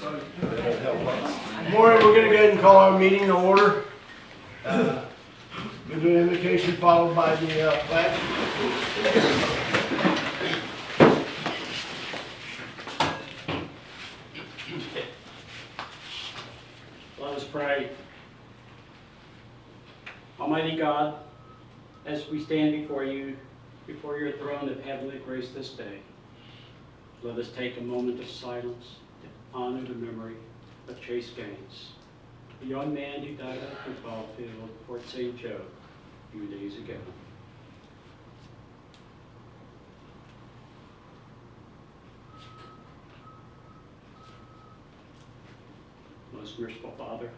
Morning, we're going to go ahead and call our meeting to order. We'll do an invocation followed by the pledge. Let us pray. Almighty God, as we stand before you, before your throne of heavenly grace this day, let us take a moment of silence to honor the memory of Chase Gaines, a young man who died on a football field at Fort St. Joe a few days ago. Most merciful Father,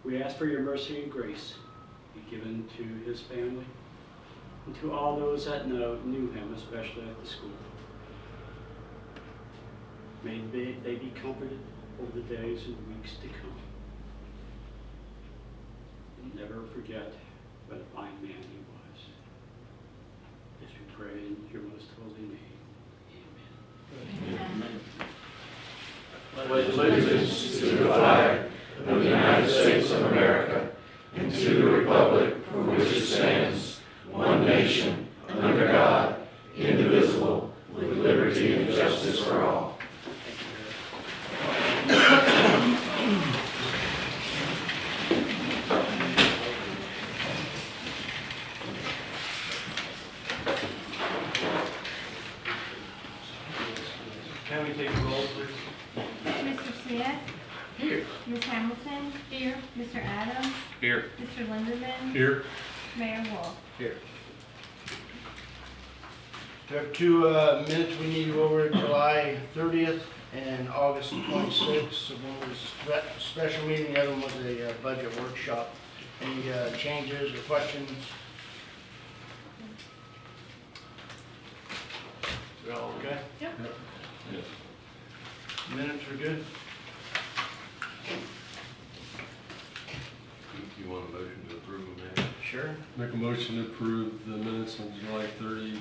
we ask for your mercy and grace be given to his family and to all those that knew him, especially at the school. May they be comforted over the days and weeks to come. And never forget what a fine man he was. As we pray in your most holy name. Amen. Pledge allegiance to the flag of the United States of America and to the republic for which it stands, one nation, under God, indivisible, with liberty and justice for all. Can we take a roll, please? Mr. Smith? Here. Ms. Hamilton? Here. Mr. Adams? Here. Mr. Linderman? Here. Mayor Wolf? Here. We have two minutes we need to go over, July 30th and August 26th. So one was a special meeting, the other one was a budget workshop. Any changes or questions? We all okay? Yep. Yes. Minutes are good? You want a motion to approve them, man? Sure. Make a motion to approve the minutes on July 30,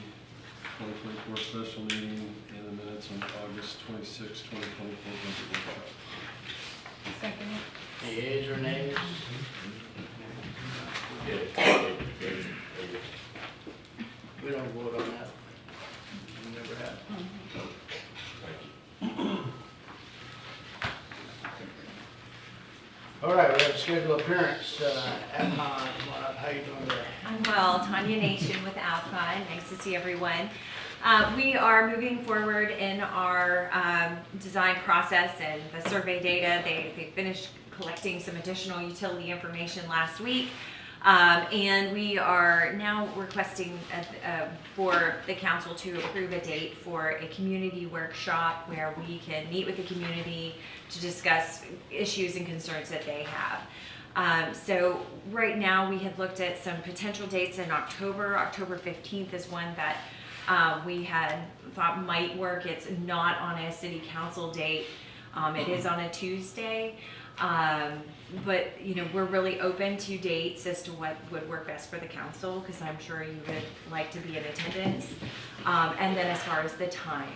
2024 special meeting and the minutes on August 26, 2024 budget workshop. Second. Any ayes or nays? We don't vote on that. We never have. All right, we have a scheduled appearance. Adnan, how you doing today? I'm well. Tanya Nation with Alpine. Nice to see everyone. We are moving forward in our design process and the survey data. They finished collecting some additional utility information last week. And we are now requesting for the council to approve a date for a community workshop where we can meet with the community to discuss issues and concerns that they have. So right now we had looked at some potential dates in October. October 15th is one that we had thought might work. It's not on a city council date. It is on a Tuesday. But you know, we're really open to dates as to what would work best for the council, because I'm sure you would like to be in attendance. And then as far as the time,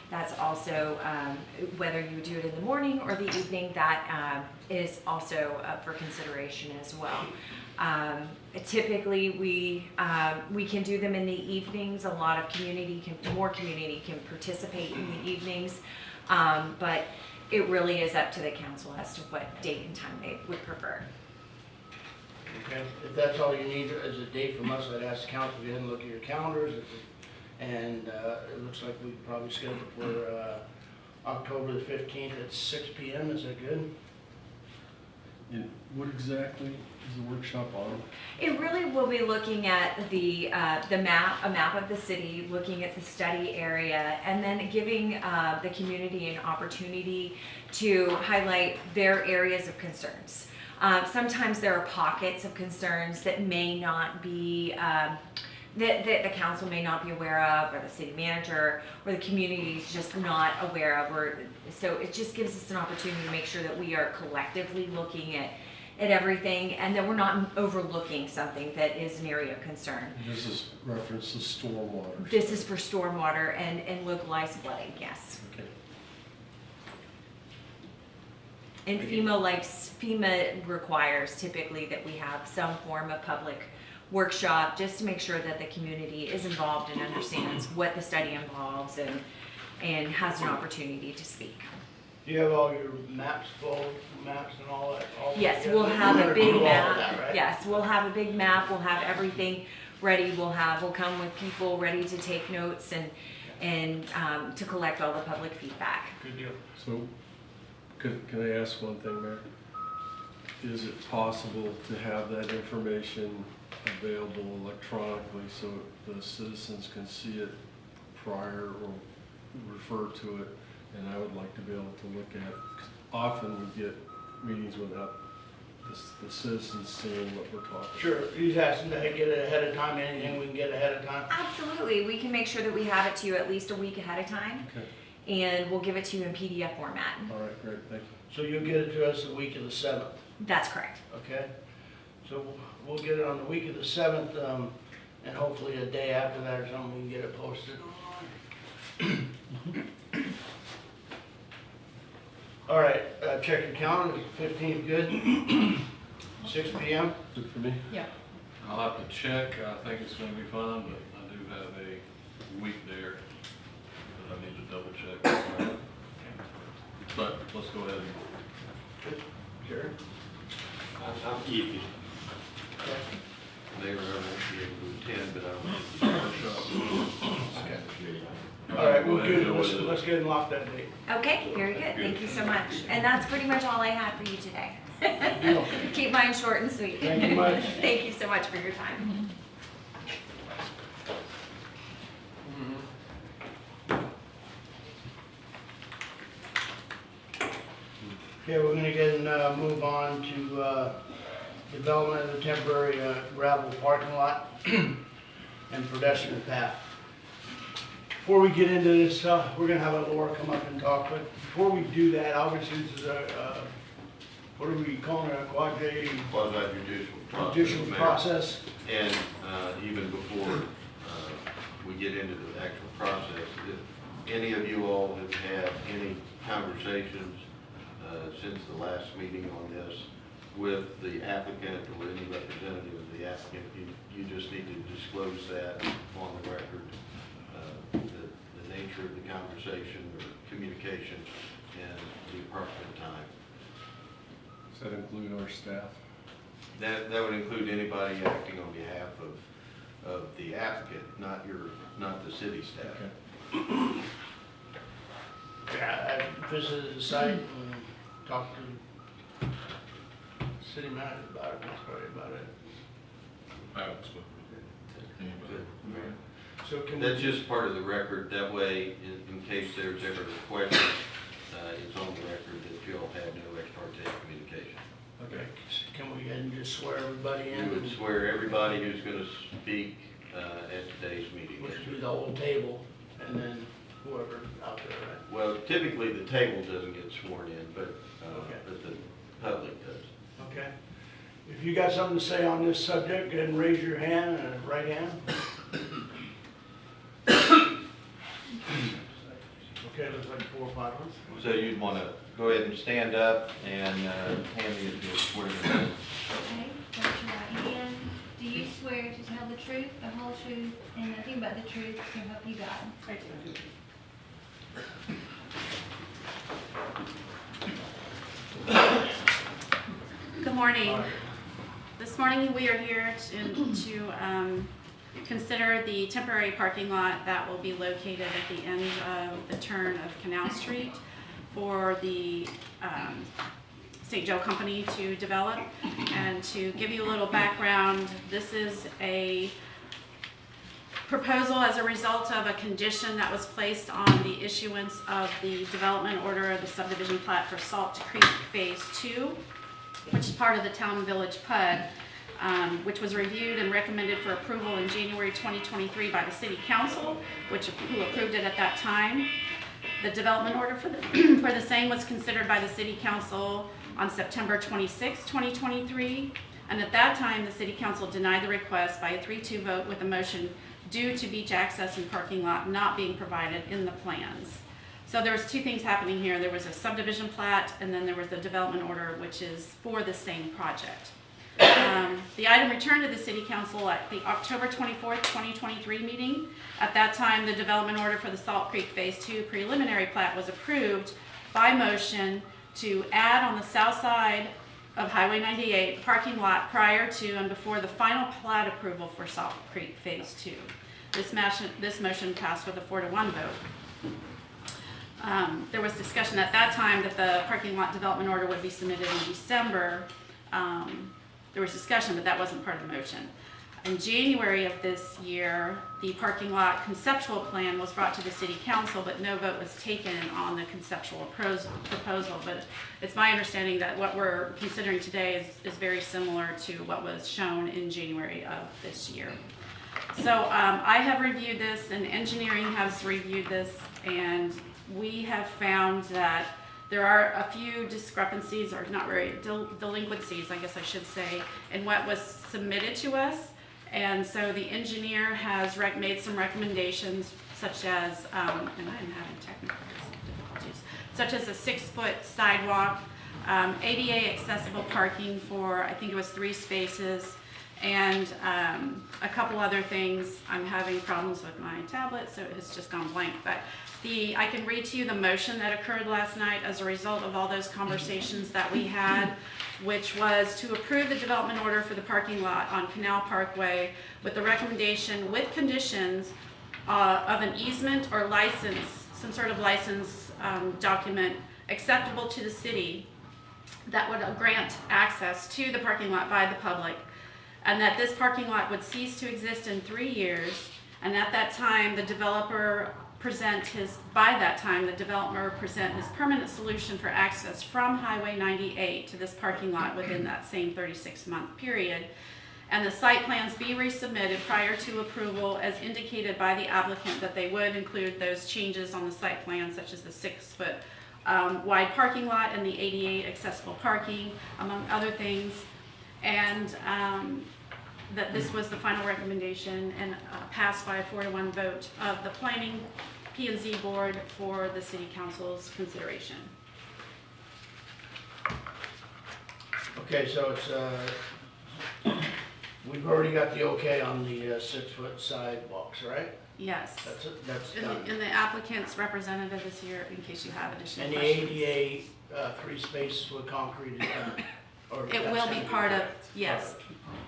that's also whether you do it in the morning or the evening, that is also up for consideration as well. Typically we can do them in the evenings. A lot of more community can participate in the evenings, but it really is up to the council as to what date and time they would prefer. Okay, if that's all you need as a date from us, I'd ask the council to go ahead and look at your calendars. And it looks like we probably scheduled for October the 15th at 6 p.m. Is that good? And what exactly is the workshop on? It really will be looking at a map of the city, looking at the study area, and then giving the community an opportunity to highlight their areas of concerns. Sometimes there are pockets of concerns that may not be that the council may not be aware of, or the city manager, or the community is just not aware of, or so it just gives us an opportunity to make sure that we are collectively looking at everything, and that we're not overlooking something that is an area of concern. This is reference to stormwater. This is for stormwater and localized flooding, yes. Okay. And FEMA requires typically that we have some form of public workshop, just to make sure that the community is involved and understands what the study involves and has an opportunity to speak. Do you have all your maps and all that? Yes, we'll have a big Do all of map. that, right? Yes, we'll have a big map, we'll have everything ready, we'll come with people ready to take notes and to collect all the public feedback. Good deal. So, can I ask one thing, Mayor? Is it possible to have that information available electronically so the citizens can see it prior or refer to it? And I would like to be able to look at, 'cause often we get meetings without the citizens seeing what we're talking about. Sure, he's asking to get it ahead of time, anything we can get ahead of time? Absolutely, we can make sure that we have it to you at least a week ahead of time, Okay, and we'll give it to you in PDF format. all right, great, thank you. So you'll get it to us the week of the 7th, That's correct. okay? So we'll get it on the week of the 7th, and hopefully a day after that or something, we can get it posted. All right, check your calendar, 15th, good? 6 PM? Good for me? I'll have to check, I think it's gonna be fine, but I do have a week there that I need to double check. But let's go ahead and. Good. Sure. I'm iffy. Okay. Mayor, I won't be able to attend, but I will. All right, Go we'll ahead and do, go with it. let's get and lock that date. Okay, very good, thank you so much. And that's pretty much all I had for you today. Deal. Keep mine short and sweet. Thank you much. Thank you so much for your time. Okay, we're gonna get and move on to development of the temporary gravel parking lot and pedestrian path. Before we get into this, we're gonna have Laura come up and talk, but before we do that, obviously this is what are we calling it, a Quasi-judicial judicial Mayor. process? And even before we get into the actual process, if any of you all have had any conversations since the last meeting on this with the applicant or any representative of the applicant, you just need to disclose that on the record, the nature of the conversation or communication and the appropriate time. Does that include our staff? That would include anybody acting on behalf of the applicant, not the city staff. Okay. Yeah, I visited the site and talked to city manager about it, that's probably about it. I haven't spoken with anybody. Good, Mayor. So can That's we, just part of the record, that way, in case there's ever a question, it's on the record that you all had no ex parte communication. okay, can we go ahead and just swear everybody You would in? swear everybody who's gonna speak at today's meeting. Which would be the whole table, and then whoever out there, right? Well, typically, the table doesn't get sworn in, but Okay. the public does. Okay. If you got something to say on this subject, go ahead and raise your hand, right hand. Okay, looks like 4 or 5 of us. So you'd wanna go ahead and stand up and hand me your swearing in. Okay, raise your right hand. Do you swear to tell the truth, the whole truth, and nothing but the truth, so help you God? I do. Good morning. This morning, we are here to consider the temporary parking lot that will be located at the end of the turn of Canal Street for the St. Joe Company to develop. And to give you a little background, this is a proposal as a result of a condition that was placed on the issuance of the development order of the subdivision plat for Salt Creek Phase 2, which is part of the Town and Village PUD, which was reviewed and recommended for approval in January 2023 by the City Council, who approved it at that time. The development order for the same was considered by the City Council on September 26, 2023, and at that time, the City Council denied the request by a 3-2 vote with a motion due to beach access and parking lot not being provided in the plans. So there was two things happening here. There was a subdivision plat, and then there was the development order, which is for the same project. The item returned to the city council at the October 24th, 2023 meeting. At that time, the development order for the Salt Creek Phase 2 preliminary plat was approved by motion to add on the south side of Highway 98 parking lot prior to and before the final plat approval for Salt Creek Phase 2. This motion passed with a 4-to-1 vote. There was discussion at that time that the parking lot development order would be submitted in December. There was discussion, but that wasn't part of the motion. In January of this year, the parking lot conceptual plan was brought to the city council, but no vote was taken on the conceptual proposal. But it's my understanding that what we're considering today is very similar to what was shown in January of this year. So I have reviewed this, and engineering has reviewed this, and we have found that there are a few discrepancies, or not very, delinquencies, I guess I should say, in what was submitted to us. And so the engineer has made some recommendations, such as, and I'm having technical difficulties, such as a 6-foot sidewalk, ADA accessible parking for, I think it was 3 spaces, and a couple other things. I'm having problems with my tablet, so it's just gone blank. But I can read to you the motion that occurred last night as a result of all those conversations that we had, which was to approve the development order for the parking lot on Canal Parkway with the recommendation with conditions of an easement or license, some sort of license document acceptable to the city that would grant access to the parking lot by the public, and that this parking lot would cease to exist in 3 years, and at that time the developer present his permanent solution for access from Highway 98 to this parking lot within that same 36-month period, and the site plans be resubmitted prior to approval as indicated by the applicant, that they would include those changes on the site plan, such as the 6-foot wide parking lot and the ADA accessible parking, among other things, and that this was the final recommendation and passed by a 4-to-1 vote of the planning P&Z board for the city council's consideration. Okay, so it's, we've already got the okay on the 6-foot sidewalks, right? Yes. That's done. And the applicant's representative is here in case you have additional And the questions. ADA, 3 spaces with concrete is done? Or It that's will gonna be part of, done? yes,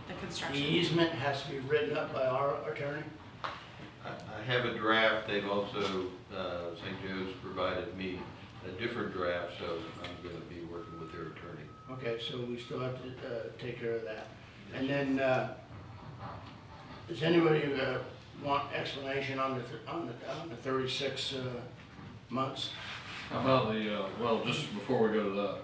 the The construction. easement has to be written up by our attorney? I have a draft. They've also, St. Joe's provided me a different draft, so I'm going to be working with their attorney. Okay, so we still have to take care of that. And then, does anybody want explanation on the 36 months? How about the, well, just before we go to that,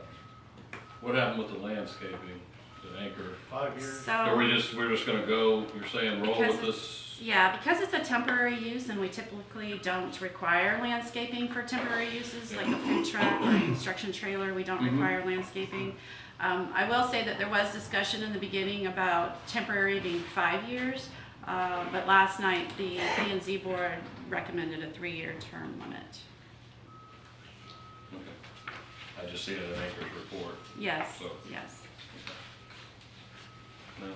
what happened with the landscaping, the anchor? 5 years? Are So, we're just gonna go, you're saying roll with Because this? yeah, because it's a temporary use and we typically don't require landscaping for temporary uses, like a food truck or a construction trailer, we don't require landscaping. I will say that there was discussion in the beginning about temporary being 5 years, but last night the P&Z board recommended a 3-year term limit. Okay. I just see it in Anchor's report. Yes, So- yes. No.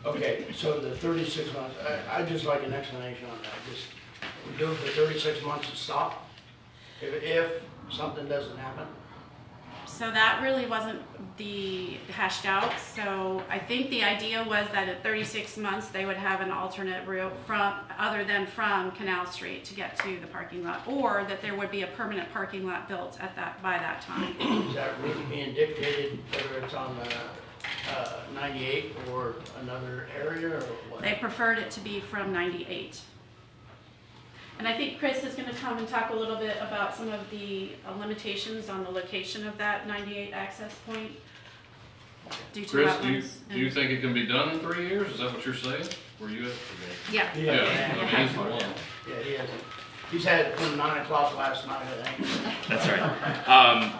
Okay, so the 36 months, I'd just like an explanation on that. Just, we do it for 36 months to stop? If something doesn't happen? So that really wasn't the hashed out, so I think the idea was that at 36 months, they would have an alternate route other than from Canal Street to get to the parking lot, or that there would be a permanent parking lot built by that time. Is that route being dictated, whether it's on 98 or another area, or what? They preferred it to be from 98. And I think Chris is gonna come and talk a little bit about some of the limitations on the location of that 98 access point due to Chris, wetlands. do you think it can be done in 3 years? Is that what you're saying? Were you at? Yeah. I mean, he's the one. Yeah, he hasn't. He's had it from 9 o'clock last night, I think. That's right.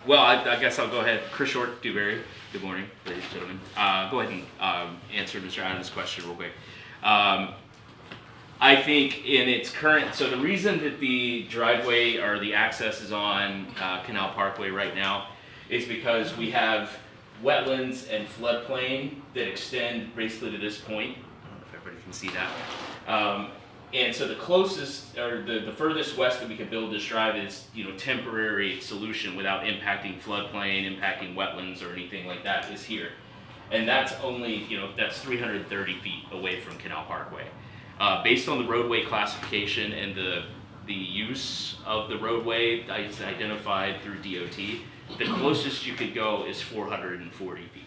Well, I guess I'll go ahead. Chris Short, Dewberry. Good morning, ladies and gentlemen. Go ahead and answer Mr. Adams' question real quick. I think in its current, so the reason that the driveway or the access is on Canal Parkway right now is because we have wetlands and floodplain that extend basically to this point. I don't know if everybody can see that. And so the closest, or the furthest west that we can build this drive is, temporary solution without impacting floodplain, impacting wetlands or anything like that is here. And that's only, that's 330 feet away from Canal Parkway. Based on the roadway classification and the use of the roadway it's identified through DOT, the closest you could go is 440 feet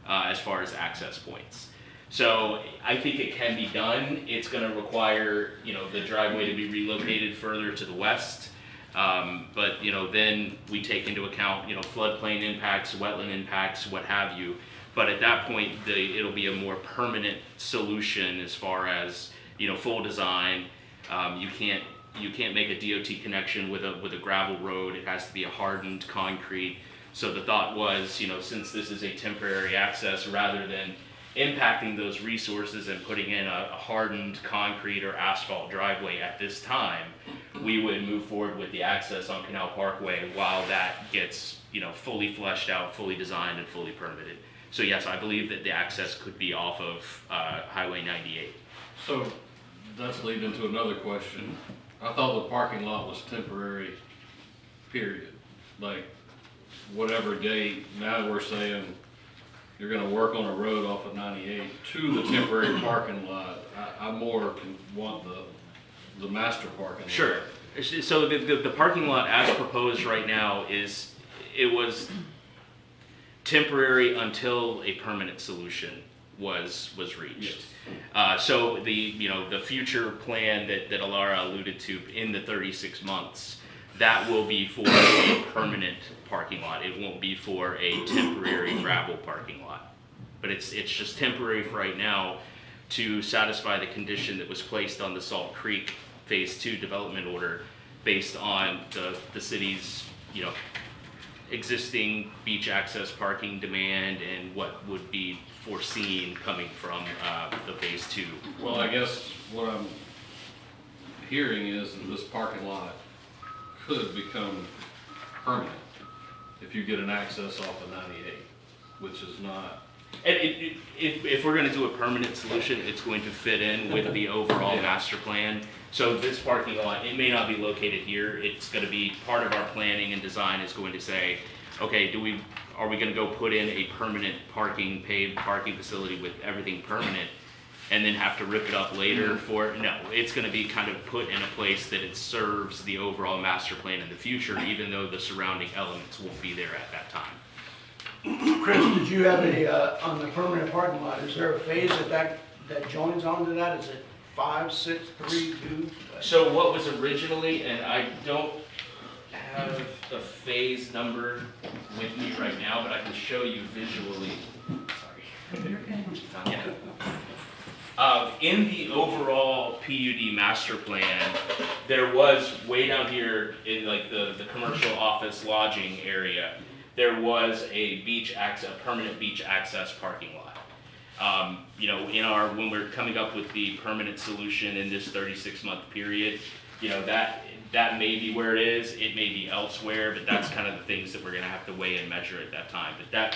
as far as access points. So I think it can be done. It's going to require, the driveway to be relocated further to the west. But, then we take into account, floodplain impacts, wetland impacts, what have you. But at that point, it'll be a more permanent solution as far as, full design. You can't make a DOT connection with a gravel road. It has to be a hardened concrete. So the thought was, since this is a temporary access, rather than impacting those resources and putting in a hardened concrete or asphalt driveway at this time, we would move forward with the access on Canal Parkway while that gets, fully fleshed out, fully designed, and fully permitted. So yes, I believe that the access could be off of Highway 98. So that's leading into another question. I thought the parking lot was temporary, period. Like, whatever date, now we're saying you're gonna work on a road off of 98 to the temporary parking lot. I more want the master parking lot. Sure. So the parking lot as proposed right now it was temporary until a permanent solution was reached. So the future plan that Alara alluded to in the 36 months, that will be for a permanent parking lot. It won't be for a temporary gravel parking lot. But it's just temporary for right now to satisfy the condition that was placed on the Salt Creek Phase 2 development order based on the city's, existing beach access parking demand and what would be foreseen coming from the Phase 2. Well, I guess what I'm hearing is that this parking lot could become permanent if you get an access off of 98, which is not. And if we're going to do a permanent solution, it's going to fit in with the overall master plan. So this parking lot, it may not be located here. It's going to be part of our planning and design is going to say, okay, are we going to go put in a permanent paved parking facility with everything permanent and then have to rip it up later no, it's going to be kind of put in a place that it serves the overall master plan in the future, even though the surrounding elements won't be there at that time. Chris, did you have on the permanent parking lot, is there a phase that joins onto that? Is it 5, 6, 3, 2? So what was originally, and I don't have the phase number with me right now, but I can show you visually. Sorry. In the overall PUD master plan, there was way down here in like the commercial office lodging area, there was a permanent beach access parking lot. When we're coming up with the permanent solution in this 36-month period, that may be where it is, it may be elsewhere, but that's kind of the things that we're gonna have to weigh and measure at that time. But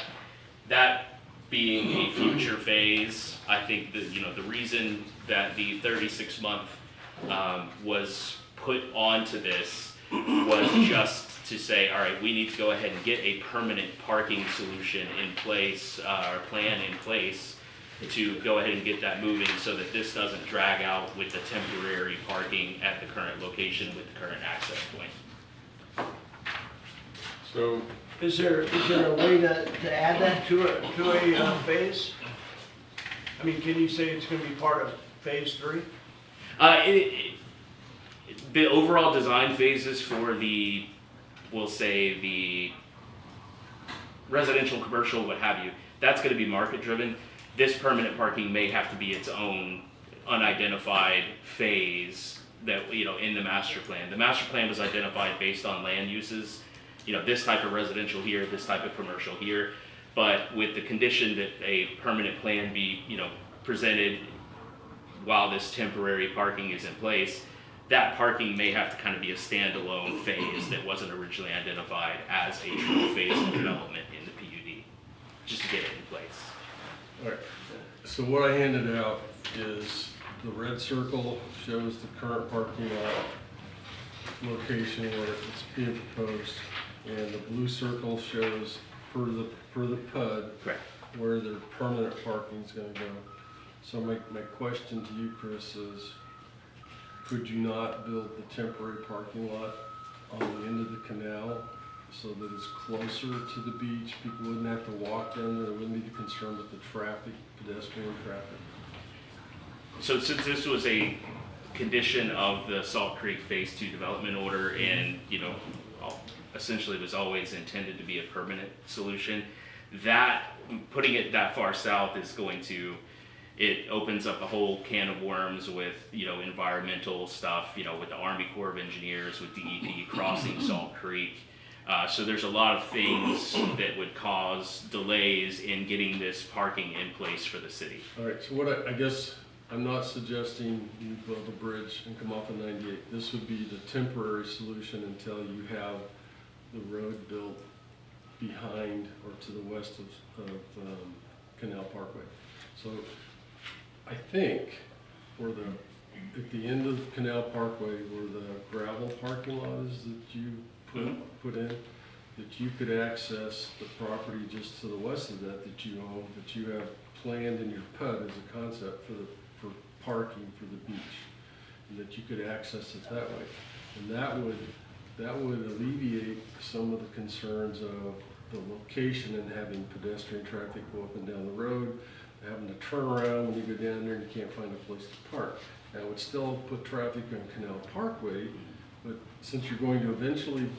that being a future phase, I think that, the reason that the 36-month was put onto this was just to say, all right, we need to go ahead and get a permanent parking solution in place, or plan in place, to go ahead and get that moving so that this doesn't drag out with the temporary parking at the current location with the current access point. So, Is there a way to add that to a phase? I mean, can you say it's gonna be part of phase 3? The overall design phases for we'll say the residential, commercial, what have you, that's gonna be market driven. This permanent parking may have to be its own unidentified phase that, in the master plan. The master plan was identified based on land uses, this type of residential here, this type of commercial here, but with the condition that a permanent plan be, presented while this temporary parking is in place, that parking may have to kind of be a standalone phase that wasn't originally identified as a true phase of development in the PUD, just to get it in place. All right, so what I handed out is the red circle shows the current parking lot location where it's being proposed, and the blue circle shows for the PUD Correct. where their permanent parking is gonna go. So my question to you, Chris, is could you not build the temporary parking lot on the end of the canal so that it's closer to the beach? People wouldn't have to walk down there, wouldn't be concerned with the traffic, pedestrian traffic. So since this was a condition of the Salt Creek Phase 2 development order and, essentially was always intended to be a permanent solution, that, putting it that far south is going to, it opens up a whole can of worms with, environmental stuff, with the Army Corps of Engineers, with DEP crossing Salt Creek. So there's a lot of things that would cause delays in getting this parking in place for the city. All right, so what I guess I'm not suggesting you build a bridge and come off of 98. This would be the temporary solution until you have the road built behind or to the west of Canal Parkway. So I think at the end of Canal Parkway where the gravel parking lot is that you put in, that you could access the property just to the west of that you own, that you have planned in your PUD as a concept for parking for the beach, and that you could access it that way. And that would alleviate some of the concerns of the location and having pedestrian traffic go up and down the road, having to turn around when you go down there and you can't find a place to park. That would still put traffic on Canal Parkway, but since you're going to eventually,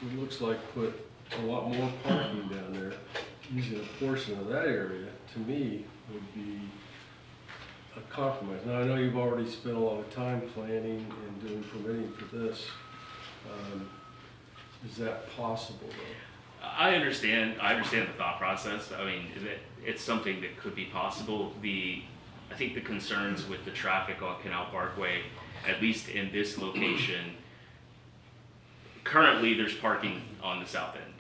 it looks like, put a lot more parking down there, using a portion of that area, to me, would be a compromise. Now, I know you've already spent a lot of time planning and doing permitting for this. Is that possible, though? I understand the thought process. I mean, it's something that could be possible. I think the concerns with the traffic on Canal Parkway, at least in this location, currently there's parking on the south end.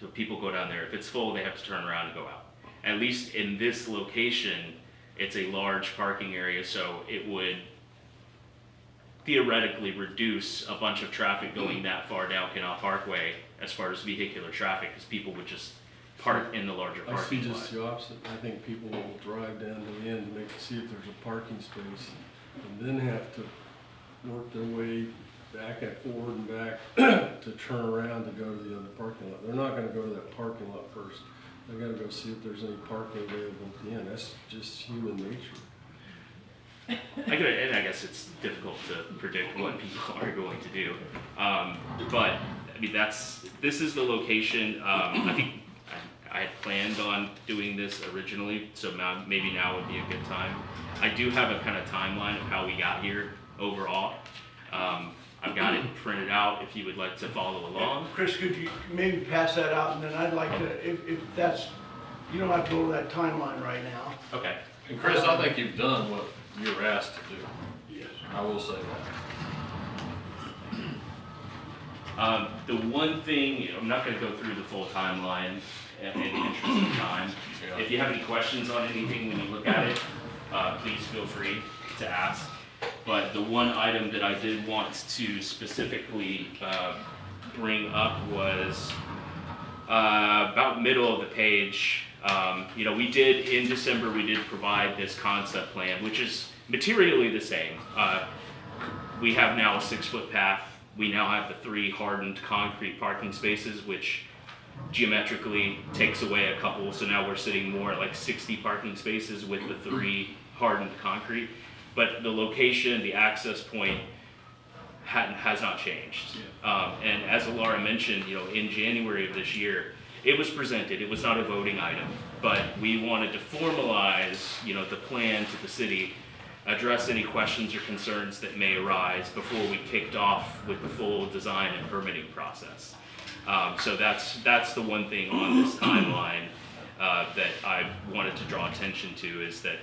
So people go down there. If it's full, they have to turn around and go out. At least in this location, it's a large parking area, so it would theoretically reduce a bunch of traffic going that far down Canal Parkway as far as vehicular traffic, because people would just park in the larger I see parking lot. just the opposite. I think people will drive down to the end to see if there's a parking space, and then have to work their way back and forward and back to turn around to go to the other parking lot. They're not gonna go to that parking lot first. They're gonna go see if there's any parking available at the end. That's just human nature. And I guess it's difficult to predict what people are going to do. But I mean, this is the location. I think I had planned on doing this originally, so maybe now would be a good time. I do have a kind of timeline of how we got here overall. I've got it printed out if you would like to follow along. Chris, could you maybe pass that out, and then I'd like to, if that's, you don't have to go to that timeline right now. Okay. And Chris, I think you've done what you were asked to do. Yes. I will say that. The one thing, I'm not going to go through the full timeline in the interest of time. Yeah. If you have any questions on anything when you look at it, please feel free to ask. But the one item that I did want to specifically bring up was about middle of the page. We did, in December, we did provide this concept plan, which is materially the same. We have now a 6-foot path. We now have the 3 hardened concrete parking spaces, which geometrically takes away a couple. So now we're sitting more at like 60 parking spaces with the 3 hardened concrete. But the location, the access point has not changed. And as Alara mentioned, in January of this year, it was presented. It was not a voting item, but we wanted to formalize, the plan to the city, address any questions or concerns that may arise before we kicked off with the full design and permitting process. So that's the one thing on this timeline that I wanted to draw attention to, is that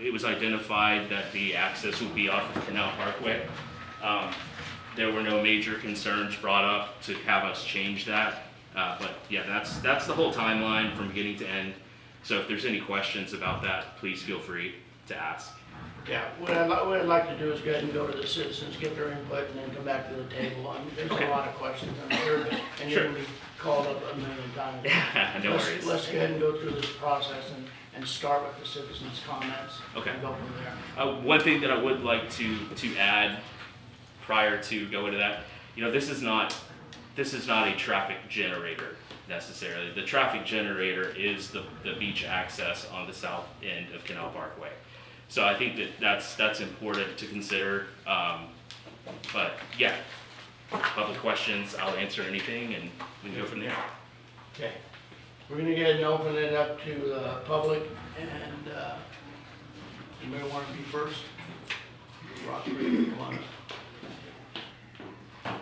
it was identified that the access would be off of Canal Parkway. There were no major concerns brought up to have us change that. But yeah, that's the whole timeline from beginning to end. So if there's any questions about that, please feel free to ask. Yeah, what I'd like to do is go ahead and go to the citizens, get their input, and then come back to the table. I mean, there's Okay. a lot of questions, I'm sure, and you're Sure. gonna be called up a million times. No Let's- worries. Let's go ahead and go through this process and start with the citizens' comments. Okay. And go from there. One thing that I would like to add prior to going to that, this is not a traffic generator necessarily. The traffic generator is the beach access on the south end of Canal Parkway. So I think that's important to consider. But yeah, public questions, I'll answer anything and we can go from there. Okay. We're gonna go ahead and open it up to the public, and, anybody wanna be first? Rock, come on up.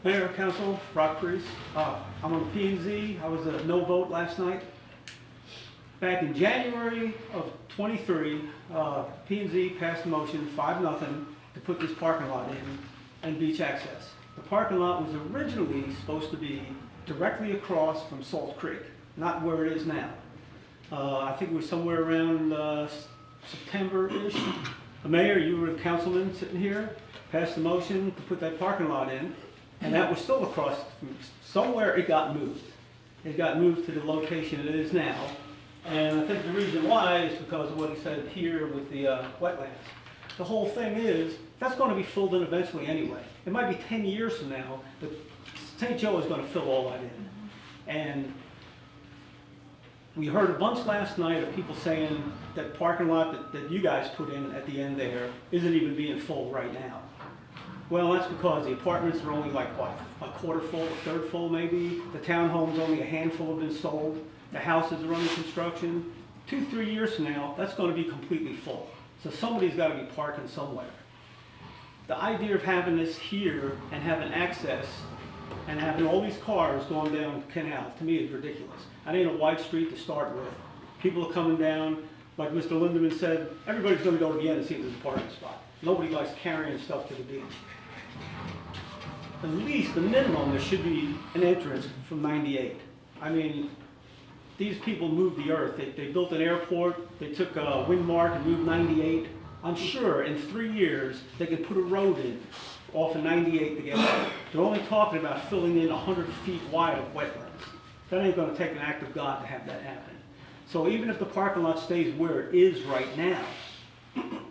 Mayor, Council, Rock Priest. I'm on P&Z. I was a no vote last night. Back in January of '23, P&Z passed a motion, 5-0, to put this parking lot in and beach access. The parking lot was originally supposed to be directly across from Salt Creek, not where it is now. I think it was somewhere around September-ish. The mayor, you were a councilman sitting here, passed a motion to put that parking lot in. And that was still across, somewhere it got moved. It got moved to the location it is now. And I think the reason why is because of what he said here with the wetlands. The whole thing is, that's gonna be filled in eventually anyway. It might be 10 years from now, but St. Joe is gonna fill all that in. And we heard a bunch last night of people saying that parking lot that you guys put in at the end there isn't even being full right now. Well, that's because the apartments are only like, what, a quarter full, a third full maybe? The townhomes, only a handful have been sold. The houses are under construction. 2-3 years from now, that's gonna be completely full. So somebody's gotta be parking somewhere. The idea of having this here and having access and having all these cars going down Canal, to me is ridiculous. It ain't a wide street to start with. People are coming down, like Mr. Lindeman said, everybody's gonna go to the end and see if there's a parking spot. Nobody likes carrying stuff to the beach. At least, the minimum, there should be an entrance from 98. I mean, these people moved the earth. They built an airport, they took Windmark and moved 98. I'm sure in 3 years, they could put a road in off of 98 to get there. They're only talking about filling in 100 feet wide of wetlands. That ain't gonna take an act of God to have that happen. So even if the parking lot stays where it is right now,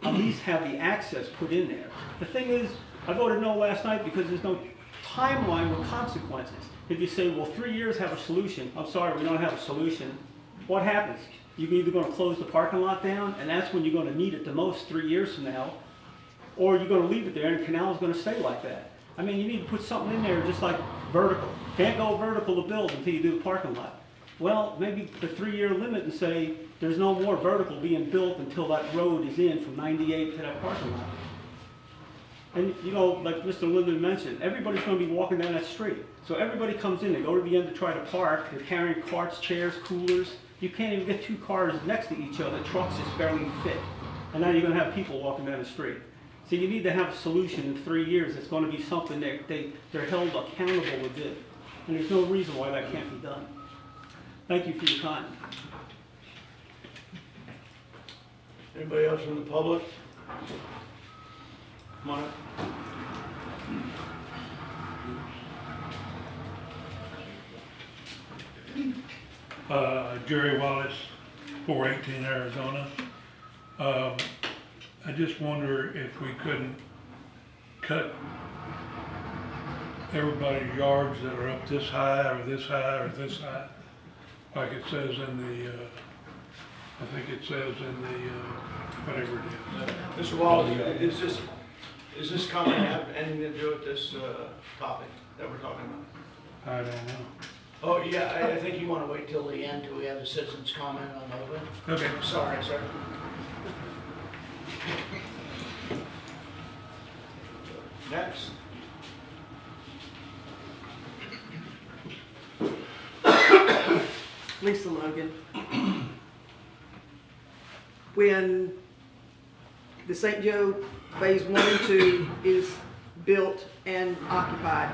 at least have the access put in there. The thing is, I voted no last night because there's no timeline with consequences. If you say, well, 3 years have a solution, I'm sorry, we don't have a solution, what happens? You're either gonna close the parking lot down, and that's when you're gonna need it the most 3 years from now, or you're gonna leave it there and the canal's gonna stay like that. I mean, you need to put something in there just like vertical. Can't go vertical to build until you do the parking lot. Well, maybe the 3-year limit and say, there's no more vertical being built until that road is in from 98 to that parking lot. And like Mr. Linden mentioned, everybody's gonna be walking down that street. So everybody comes in, they go to the end to try to park, they're carrying carts, chairs, coolers. You can't even get 2 cars next to each other, trucks just barely fit. And now you're gonna have people walking down the street. So you need to have a solution in 3 years. It's gonna be something that they're held accountable to do. And there's no reason why that can't be done. Thank you for your time. Anybody else from the public? Come on up. Jerry Wallace, 418 Arizona. I just wonder if we couldn't cut everybody's yards that are up this high or this high or this high, like it says in the, I think it says in the, whatever it is. Mr. Wallace, is this comment have anything to do with this topic that we're talking about? I don't know. Oh, yeah, I think you want to wait till the end till we have the citizens comment on the open. Okay. Sorry, sir. Next. Lisa Logan. when the St. Joe Phase 1 and 2 is built and occupied,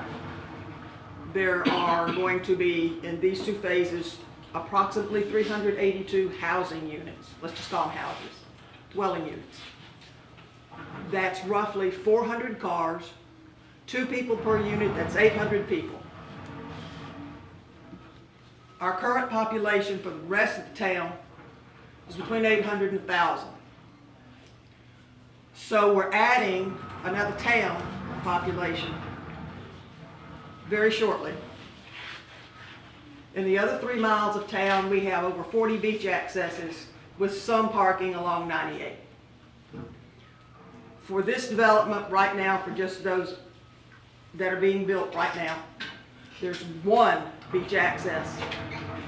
there are going to be, in these two phases, approximately 382 housing units. Let's just call them houses, dwelling units. That's roughly 400 cars, 2 people per unit, that's 800 people. Our current population for the rest of the town is between 800 and 1,000. So we're adding another town population very shortly. In the other 3 miles of town, we have over 40 beach accesses with some parking along 98. For this development right now, for just those that are being built right now, there's 1 beach access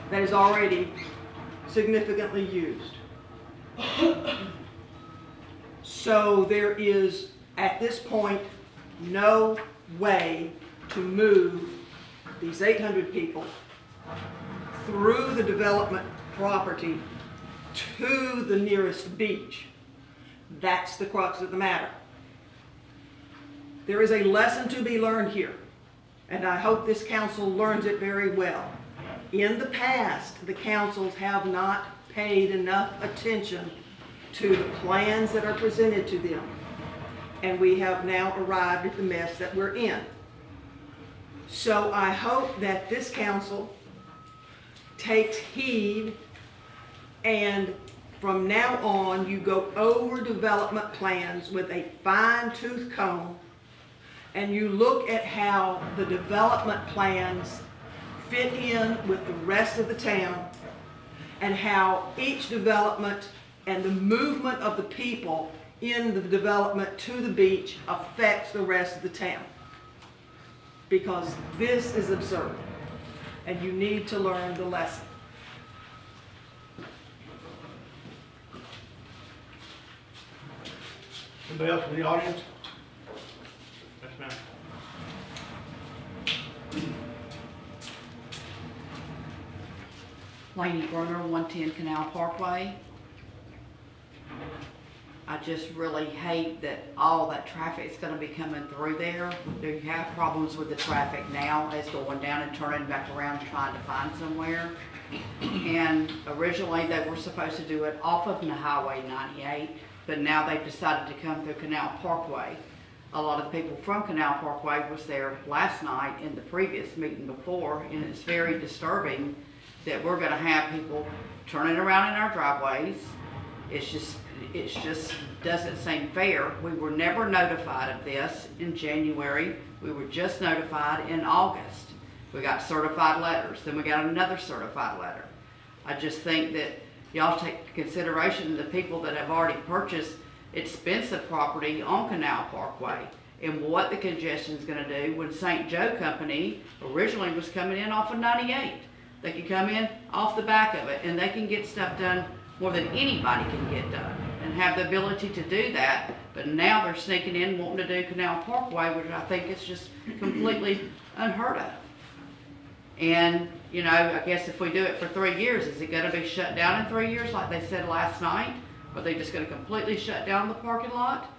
that is already significantly used. So there is, at this point, no way to move these 800 people through the development property to the nearest beach. That's the crux of the matter. There is a lesson to be learned here, and I hope this council learns it very well. In the past, the councils have not paid enough attention to the plans that are presented to them, and we have now arrived at the mess that we're in. So I hope that this council takes heed, and from now on you go over development plans with a fine-tooth comb, and you look at how the development plans fit in with the rest of the town, and how each development and the movement of the people in the development to the beach affects the rest of the town. Because this is absurd, and you need to learn the lesson. Anybody else in the audience? Yes, ma'am. Laney Brunner, 110 Canal Parkway. I just really hate that all that traffic is going to be coming through there. You have problems with the traffic now as going down and turning back around trying to find somewhere. And originally they were supposed to do it off of Highway 98, but now they've decided to come through Canal Parkway. A lot of the people from Canal Parkway was there last night in the previous meeting before, and it's very disturbing that we're going to have people turning around in our driveways. It just doesn't seem fair. We were never notified of this in January. We were just notified in August. We got certified letters, then we got another certified letter. I just think that y'all take into consideration the people that have already purchased expensive property on Canal Parkway and what the congestion is going to do when St. Joe Company originally was coming in off of 98. They can come in off the back of it and they can get stuff done more than anybody can get done and have the ability to do that. But now they're sneaking in wanting to do Canal Parkway, which I think is just completely unheard of. And, you know, I guess if we do it for 3 years, is it going to be shut down in 3 years like they said last night? Are they just going to completely shut down the parking lot?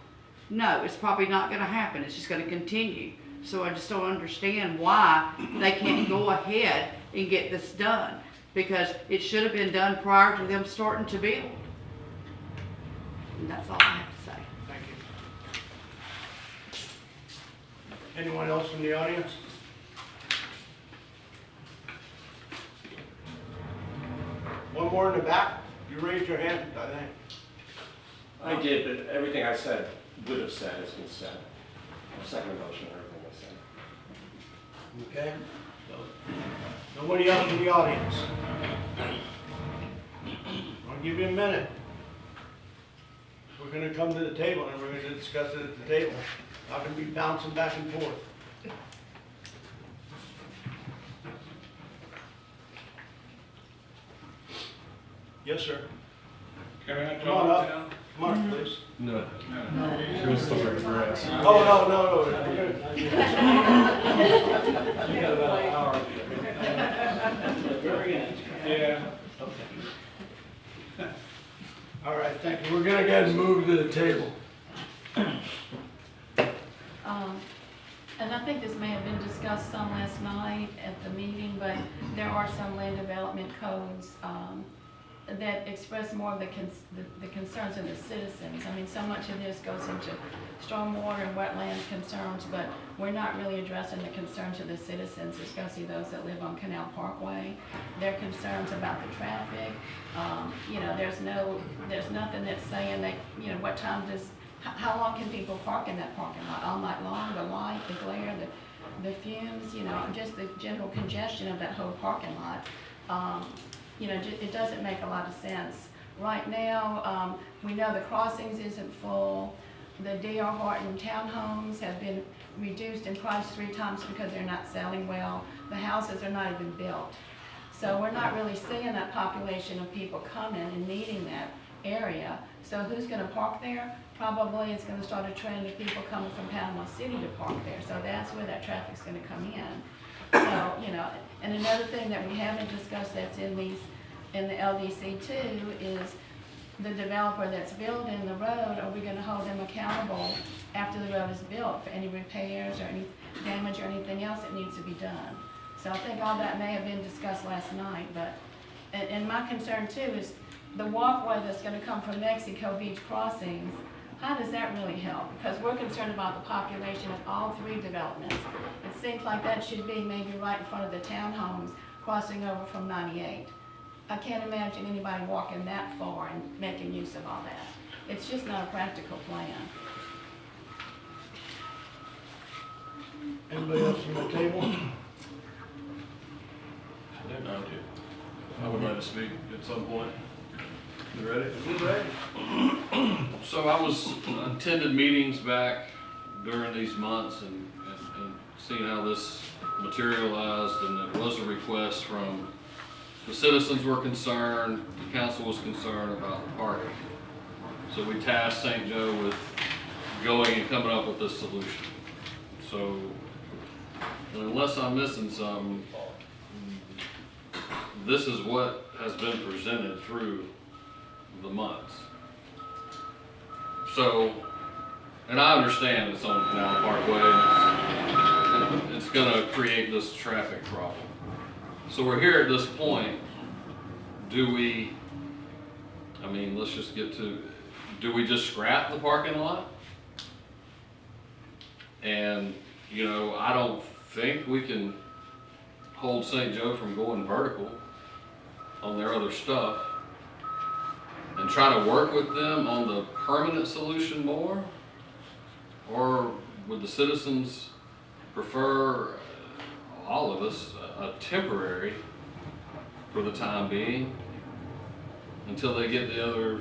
No, it's probably not going to happen. It's just going to continue. So I just don't understand why they can't go ahead and get this done, because it should have been done prior to them starting to build. And that's all I have to say. Thank you. Anyone else from the audience? One more in the back. You raised your hand, I think. I did, but everything I said, would have said, has been said. Second motion, everything I said. Okay. So, nobody else in the audience? I'll give you a minute. We're going to come to the table and we're going to discuss it at the table. Not going to be bouncing back and forth. Yes, sir. Can I Come on up. Come on, please. No. We'll still wear grass. Oh, no. We're gonna- You got about an hour. Very good. Yeah. All right, thank you. we're gonna go ahead and move to the table. And I think this may have been discussed some last night at the meeting, but there are some land development codes that express more of the concerns of the citizens. I mean, so much of this goes into stormwater and wetlands concerns, but we're not really addressing the concerns of the citizens, especially those that live on Canal Parkway. Their concerns about the traffic. You know, there's nothing that's saying that, you know, what time how long can people park in that parking lot? All night long, the light, the glare, the fumes, you know, just the general congestion of that whole parking lot. You know, it doesn't make a lot of sense. Right now, we know the crossings isn't full. The D.R. Horton townhomes have been reduced in price 3 times because they're not selling well. The houses are not even built. So we're not really seeing that population of people coming and needing that area. So who's gonna park there? Probably it's gonna start a trend of people coming from Panama City to park there. So that's where that traffic's gonna come in. So, you know, and another thing that we haven't discussed that's in the LDC too is the developer that's building the road, are we gonna hold them accountable after the road is built for any repairs or any damage or anything else that needs to be done? So I think all that may have been discussed last night, but, and my concern too is the walkway that's gonna come from Mexico Beach Crossings, how does that really help? Because we're concerned about the population of all 3 developments. It seems like that should be maybe right in front of the townhomes crossing over from 98. I can't imagine anybody walking that far and making use of all that. It's just not a practical plan. Anybody else on the table? I would like to speak at some point. You ready? You ready? So I attended meetings back during these months and seeing how this materialized, and there was a request from the citizens were concerned, the council was concerned about the parking. So we tasked St. Joe with going and coming up with this solution. So unless I'm missing some, this is what has been presented through the months. So, and I understand it's on Canal Parkway, and it's gonna create this traffic problem. So we're here at this point, do we just scrap the parking lot? And, you know, I don't think we can hold St. Joe from going vertical on their other stuff and try to work with them on the permanent solution more? Or would the citizens prefer, all of us, a temporary for the time being until they get the other,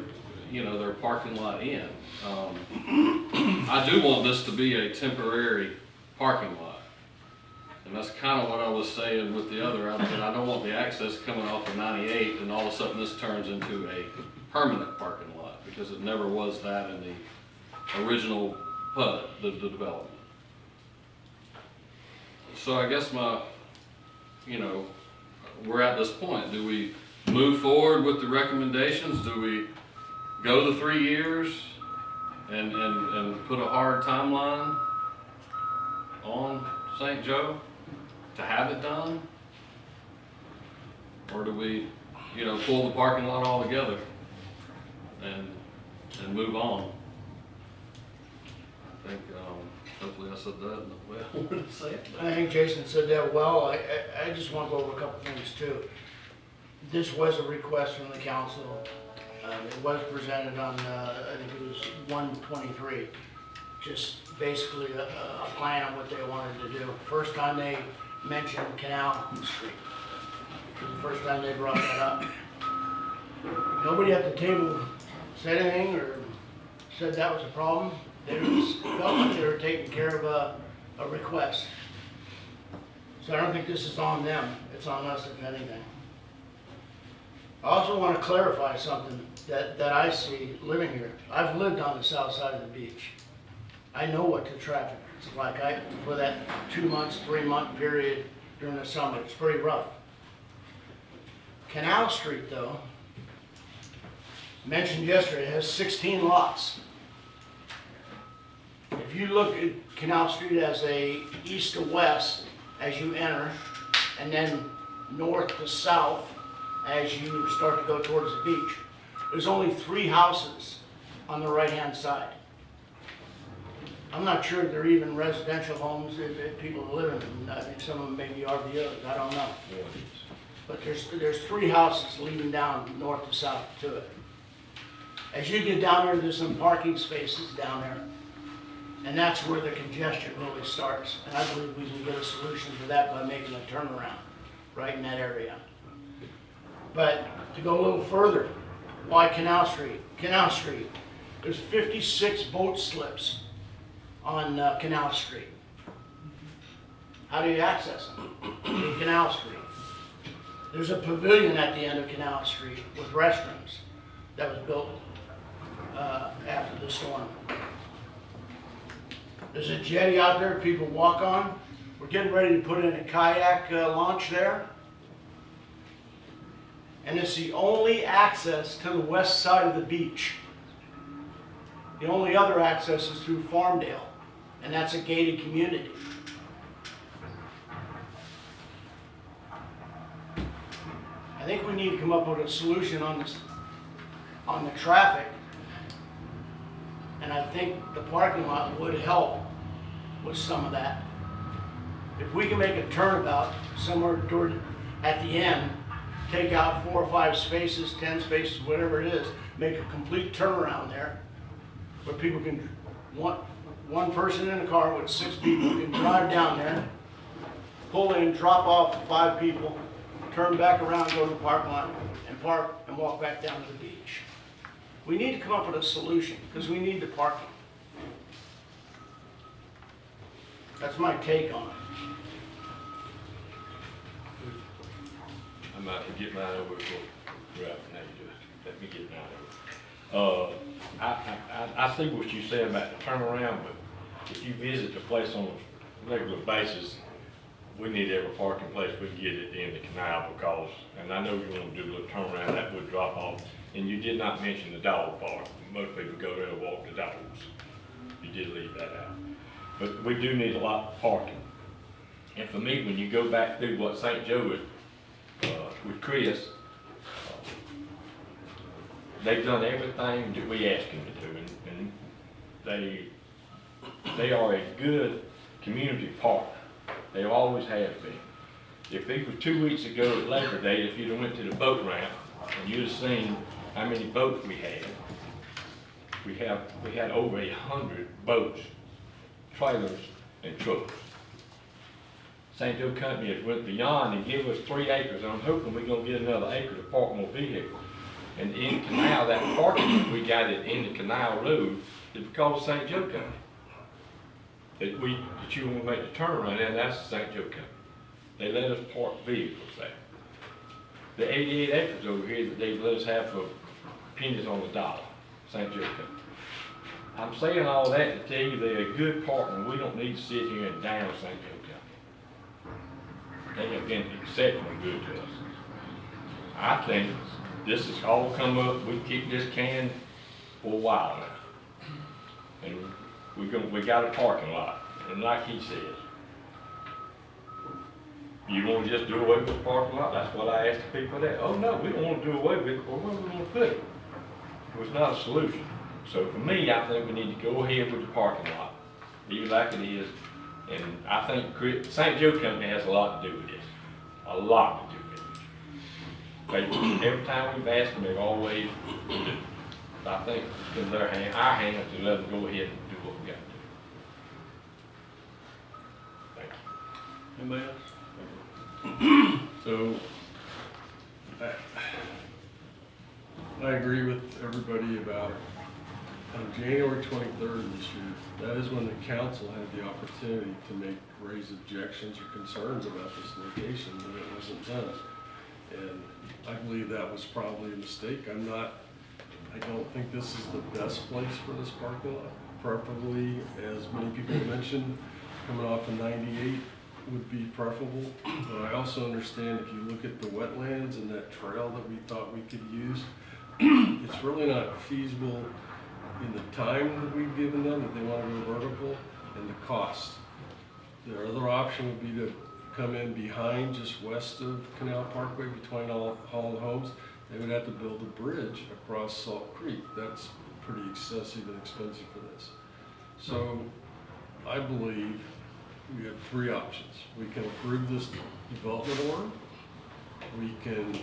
you know, their parking lot in? I do want this to be a temporary parking lot. And that's kind of what I was saying with the other. I don't want the access coming off of 98 and all of a sudden this turns into a permanent parking lot, because it never was that in the original PUD, the development. So I guess we're at this point. Do we move forward with the recommendations? Do we go the 3 years and put a hard timeline on St. Joe to have it done? Or do we, pull the parking lot all together and move on? I think, hopefully I said that in the way I wanted to say it. I think Jason said that well. I just want to go over a couple things too. This was a request from the council. It was presented on, I think it was 123. Just basically a plan on what they wanted to do. First time they mentioned Canal Street. The first time they brought that up. Nobody at the table said anything or said that was a problem. They just felt like they were taking care of a request. So I don't think this is on them. It's on us, if anything. I also want to clarify something that I see living here. I've lived on the south side of the beach. I know what the traffic is like. For that 2 months, 3 month period during the summer, it's pretty rough. Canal Street though, mentioned yesterday, it has 16 lots. If you look at Canal Street as a east to west as you enter, and then north to south as you start to go towards the beach, there's only 3 houses on the right-hand side. I'm not sure if they're even residential homes that people live in. I think some of them may be RVOs, I don't know. But there's 3 houses leading down north to south to it. As you get down there, there's some parking spaces down there. And that's where the congestion really starts. And I believe we can get a solution to that by making a turnaround right in that area. But to go a little further, why Canal Street? Canal Street, there's 56 boat slips on Canal Street. How do you access them? Through Canal Street. There's a pavilion at the end of Canal Street with restrooms that was built after the storm. There's a jetty out there people walk on. We're getting ready to put in a kayak launch there. And it's the only access to the west side of the beach. The only other access is through Farmdale, and that's a gated community. I think we need to come up with a solution on this, on the traffic. And I think the parking lot would help with some of that. If we can make a turnabout somewhere toward, at the end, take out 4 or 5 spaces, 10 spaces, whatever it is, make a complete turnaround there, where people can, one person in a car with 6 people can drive down there, pull in, drop off 5 people, turn back around, go to the parking lot, and park and walk back down to the beach. We need to come up with a solution, because we need the parking. That's my take on it. I'm about to get mine over for Ralph, now you just let me get mine over. I see what you said about the turnaround, but if you visit the place on a regular basis, we need every parking place we can get at the end of the canal because, and I know you want to do a little turnaround, that would drop off. And you did not mention the dog park. Most people go there to walk the dogs. You did leave that out. But we do need a lot of parking. And for me, when you go back through what St. Joe with Chris, they've done everything that we asked them to do, and they are a good community park. They always have been. If it was 2 weeks ago at Labor Day, if you'd have went to the boat ramp, and you'd have seen how many boats we had. We had over 100 boats, trailers, and trucks. St. Joe Company has went beyond and give us 3 acres. I'm hoping we're gonna get another acre to park more vehicles. And in the canal, that parking that we got it in the canal road is because of St. Joe Company. That you want to make the turnaround, and that's St. Joe Company. They let us park vehicles there. The 88 acres over here that they've let us have for pennies on the dollar, St. Joe Company. I'm saying all that to tell you they're a good partner. We don't need to sit here and down St. Joe Company. They have been exceptionally good to us. I think this has all come up, we keep this can for a while now. And we got a parking lot, and like he said, you want to just do away with the parking lot? That's what I asked the people that. Oh no, we don't want to do away with it, but where are we going to put it? It was not a solution. So for me, I think we need to go ahead with the parking lot, leave it like it is, and I think St. Joe Company has a lot to do with this, a lot to do with it. Every time we've asked them, they've always do. I think it's in our hands to let them go ahead and do what we got to do. Thank you. Anybody else? So, I agree with everybody about on January 23rd this year, that is when the council had the opportunity to raise objections or concerns about this location, and it wasn't done. And I believe that was probably a mistake. I don't think this is the best place for this parking lot. Preferably, as many people mentioned, coming off of 98 would be preferable. But I also understand if you look at the wetlands and that trail that we thought we could use, it's really not feasible in the time that we've given them, that they want to go vertical, and the cost. Their other option would be to come in behind, just west of Canal Parkway, between all the homes. They would have to build a bridge across Salt Creek. That's pretty excessive and expensive for this. So I believe we have three options. We can approve this development order, we can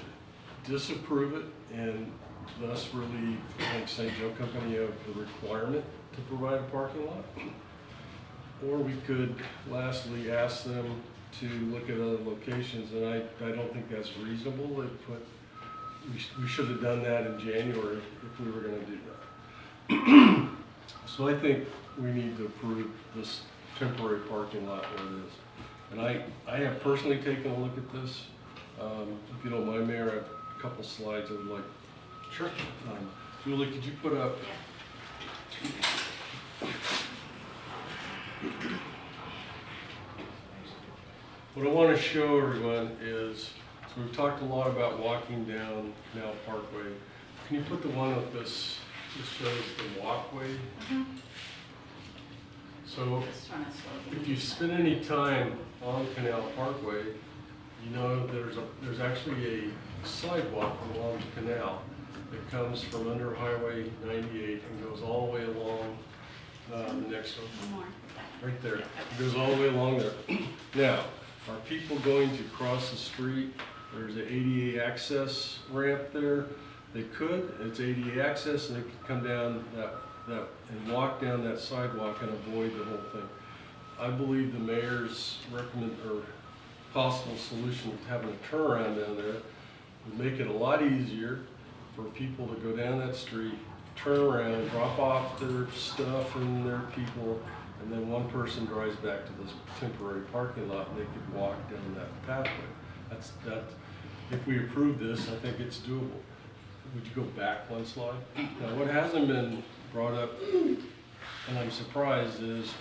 disapprove it and thus relieve, I think, St. Joe Company of the requirement to provide a parking lot. Or we could lastly ask them to look at other locations, and I don't think that's reasonable. We should have done that in January if we were gonna do that. So I think we need to approve this temporary parking lot where it is. And I have personally taken a look at this. If you don't mind, Mayor, I have a couple slides I would like. Sure. Julie, could you put up? What I want to show everyone is, so we've talked a lot about walking down Canal Parkway. Can you put the one with this shows the walkway? So if you spend any time on Canal Parkway, you know there's actually a sidewalk along the canal that comes from under Highway 98 and goes all the way along the next one. Right there. It goes all the way along there. Now, are people going to cross the street? There's an ADA access ramp there. They could. It's ADA access, and they could come down that and walk down that sidewalk and avoid the whole thing. I believe the mayor's possible solution of having a turnaround down there would make it a lot easier for people to go down that street, turn around, drop off their stuff and their people, and then one person drives back to this temporary parking lot and they could walk down that pathway. If we approve this, I think it's doable. Would you go back one slide? Now, what hasn't been brought up, and I'm surprised, is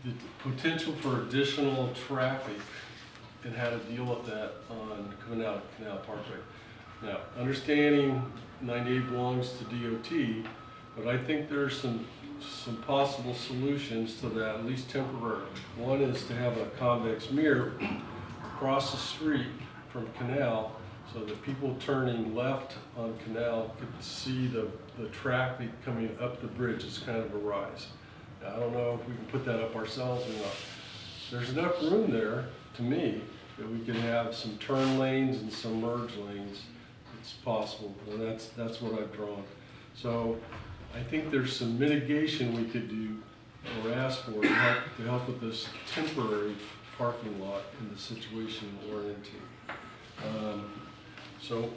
the potential for additional traffic and how to deal with that on coming out of Canal Parkway. Now, understanding 98 belongs to DOT, but I think there's some possible solutions to that, at least temporarily. One is to have a convex mirror across the street from Canal so that people turning left on Canal could see the traffic coming up the bridge. It's kind of a rise. Now, I don't know if we can put that up ourselves or not. There's enough room there, to me, that we can have some turn lanes and some merge lanes. It's possible, and that's what I've drawn. So I think there's some mitigation we could do or ask for to help with this temporary parking lot in the situation we're into. So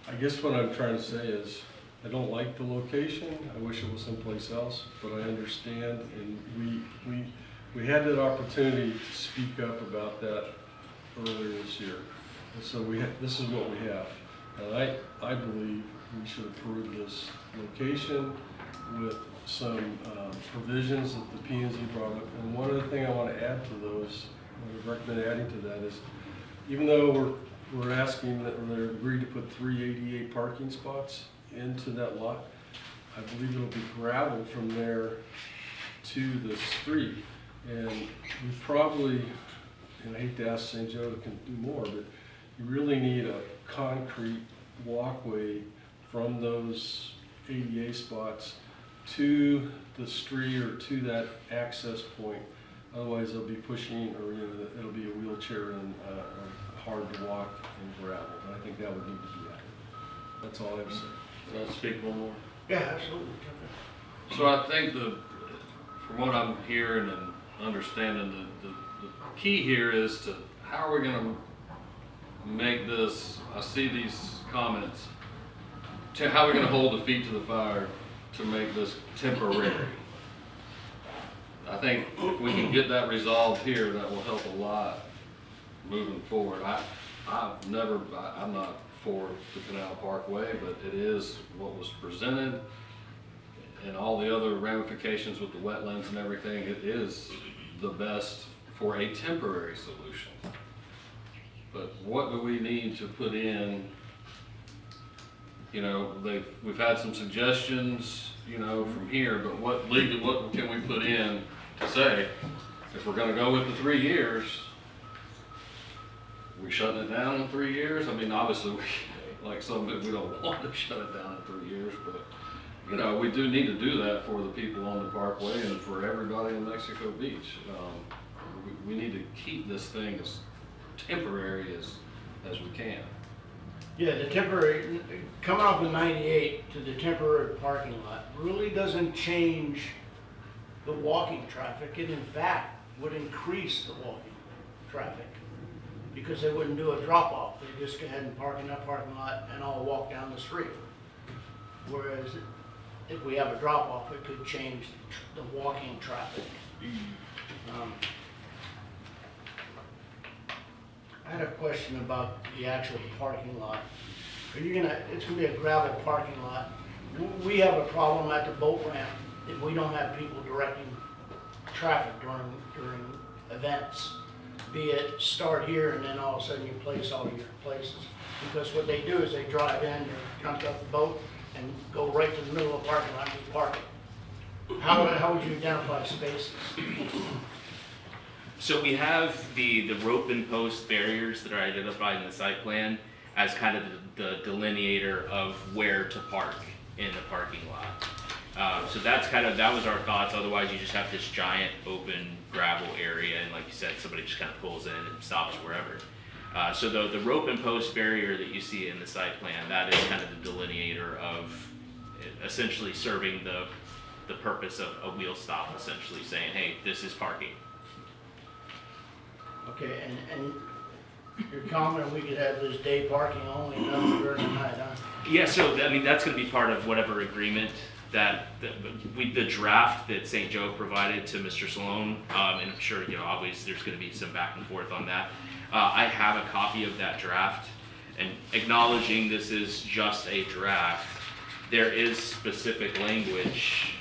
I guess what I'm trying to say is I don't like the location. I wish it was someplace else, but I understand, and we had that opportunity to speak up about that earlier this year. And so this is what we have. And I believe we should approve this location with some provisions that the P&Z brought up. And one other thing I want to add to those, I would recommend adding to that is, even though we're asking that they're agreed to put 3 ADA parking spots into that lot, I believe it'll be gravel from there to the street. And we probably, and I hate to ask St. Joe to do more, but you really need a concrete walkway from those ADA spots to the street or to that access point. Otherwise, they'll be pushing, or it'll be a wheelchair and hard to walk in gravel. And I think that would need to be added. That's all I have to say. Can I speak one more? Yeah, absolutely. So I think from what I'm hearing and understanding, the key here is to how are we going to make this, I see these comments, how are we going to hold the feet to the fire to make this temporary? I think if we can get that resolved here, that will help a lot moving forward. I'm not for the Canal Parkway, but it is what was presented and all the other ramifications with the wetlands and everything. It is the best for a temporary solution. But what do we need to put in you know, we've had some suggestions, you know, from here, but what legally, what can we put in to say, if we're gonna go with the 3 years, we shutting it down in 3 years? I mean, obviously, like some, we don't want to shut it down in 3 years, but, you know, we do need to do that for the people on the Parkway and for everybody in Mexico Beach. We need to keep this thing as temporary as we can. Yeah, the temporary, coming off of 98 to the temporary parking lot really doesn't change the walking traffic. It in fact would increase the walking traffic because they wouldn't do a drop off. They just go ahead and park in that parking lot and all walk down the street. Whereas if we have a drop off, it could change the walking traffic. I had a question about the actual parking lot. It's gonna be a gravel parking lot. We have a problem at the boat ramp if we don't have people directing traffic during events. Be it start here and then all of a sudden you place all your places. Because what they do is they drive in, they jump out the boat and go right to the middle of the parking lot and just park it. How would you identify spaces? So we have the rope and post barriers that are identified in the site plan as kind of the delineator of where to park in the parking lot. So that was our thoughts. Otherwise, you just have this giant open gravel area, and like you said, somebody just kind of pulls in and stops wherever. So the rope and post barrier that you see in the site plan, that is kind of the delineator of essentially serving the purpose of a wheel stop, essentially saying, hey, this is parking. Okay, and you're confident we could have this day parking only, nothing during the night, huh? Yeah, so I mean, that's gonna be part of whatever agreement that the draft that St. Joe provided to Mr. Salone, and I'm sure, you know, obviously there's gonna be some back and forth on that. I have a copy of that draft, and acknowledging this is just a draft, there is specific language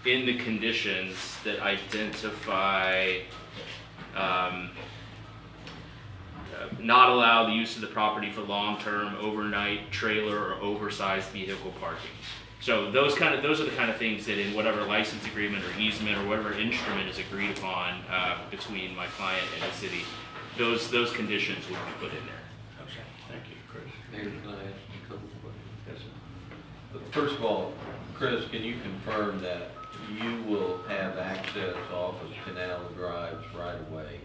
in the conditions that identify not allow the use of the property for long-term, overnight, trailer, or oversized vehicle parking. So those are the kind of things that in whatever license agreement or easement or whatever instrument is agreed upon between my client and the city, those conditions will be put in there. Okay, thank you, Chris. Mayor, can I ask you a couple of questions? Yes, sir. First of all, Chris, can you confirm that you will have access off of Canal Drive's right of way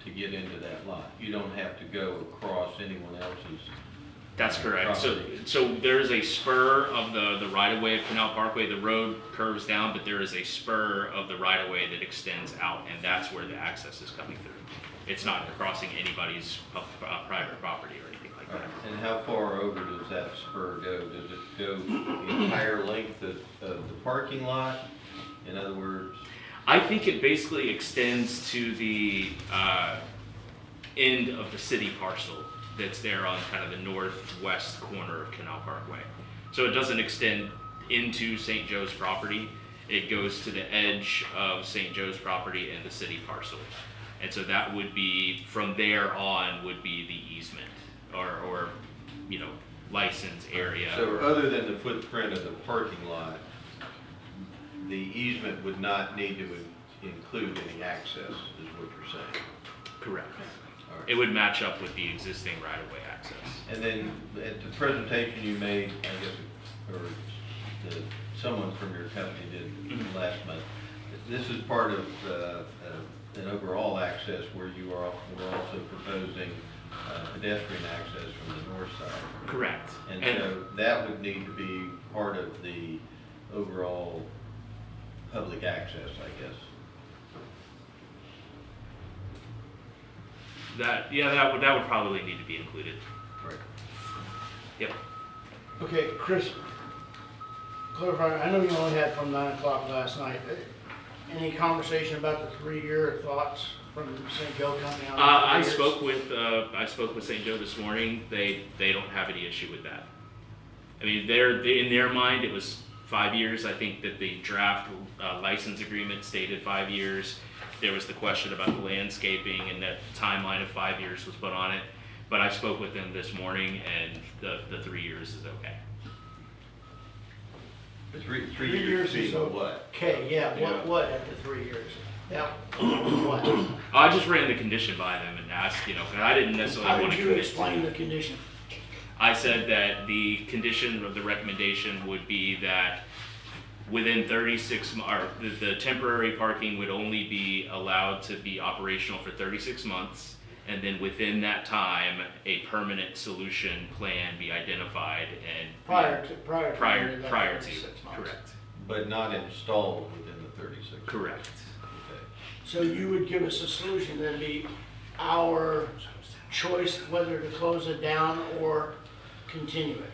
to get into that lot? You don't have to go across anyone else's. That's correct. Property. So there's a spur of the right of way of Canal Parkway. The road curves down, but there is a spur of the right of way that extends out, and that's where the access is coming through. It's not crossing anybody's private property or anything like that. And how far over does that spur go? Does it go the entire length of the parking lot? In other words? I think it basically extends to the end of the city parcel that's there on kind of the northwest corner of Canal Parkway. So it doesn't extend into St. Joe's property. It goes to the edge of St. Joe's property and the city parcel. And so that would be, from there on, would be the easement or you know, license area. So other than the footprint of the parking lot, the easement would not need to include any access, is what you're saying? Correct. All right. It would match up with the existing right-of-way access. And then at the presentation you made, I guess, or someone from your company did last month, this is part of an overall access where you are also proposing pedestrian access from the north side. Correct. And so that would need to be part of the overall public access, I guess. That would probably need to be included. Right. Yep. Okay, Chris, clarify, I know you only had from 9 o'clock last night. Any conversation about the 3-year thoughts from St. Joe coming out? I spoke with St. Joe this morning. They don't have any issue with that. I mean, in their mind, it was 5 years. I think that the draft license agreement stated 5 years. There was the question about the landscaping, and that timeline of 5 years was put on it. But I spoke with them this morning, and the 3 years is okay. The three years is being what? okay, yeah, Yeah. what after 3 years? Yeah, what? I just ran the condition by them and asked, you know, 'cause I didn't necessarily How want did to you commit explain to. the condition? I said that the condition of the recommendation would be that within 36, or the temporary parking would only be allowed to be operational for 36 months. And then within that time, a permanent solution plan be identified and. Prior to Prior to, 36 months. correct. But not installed within the 36? Correct. Okay. So you would give us a solution, then be our choice whether to close it down or continue it.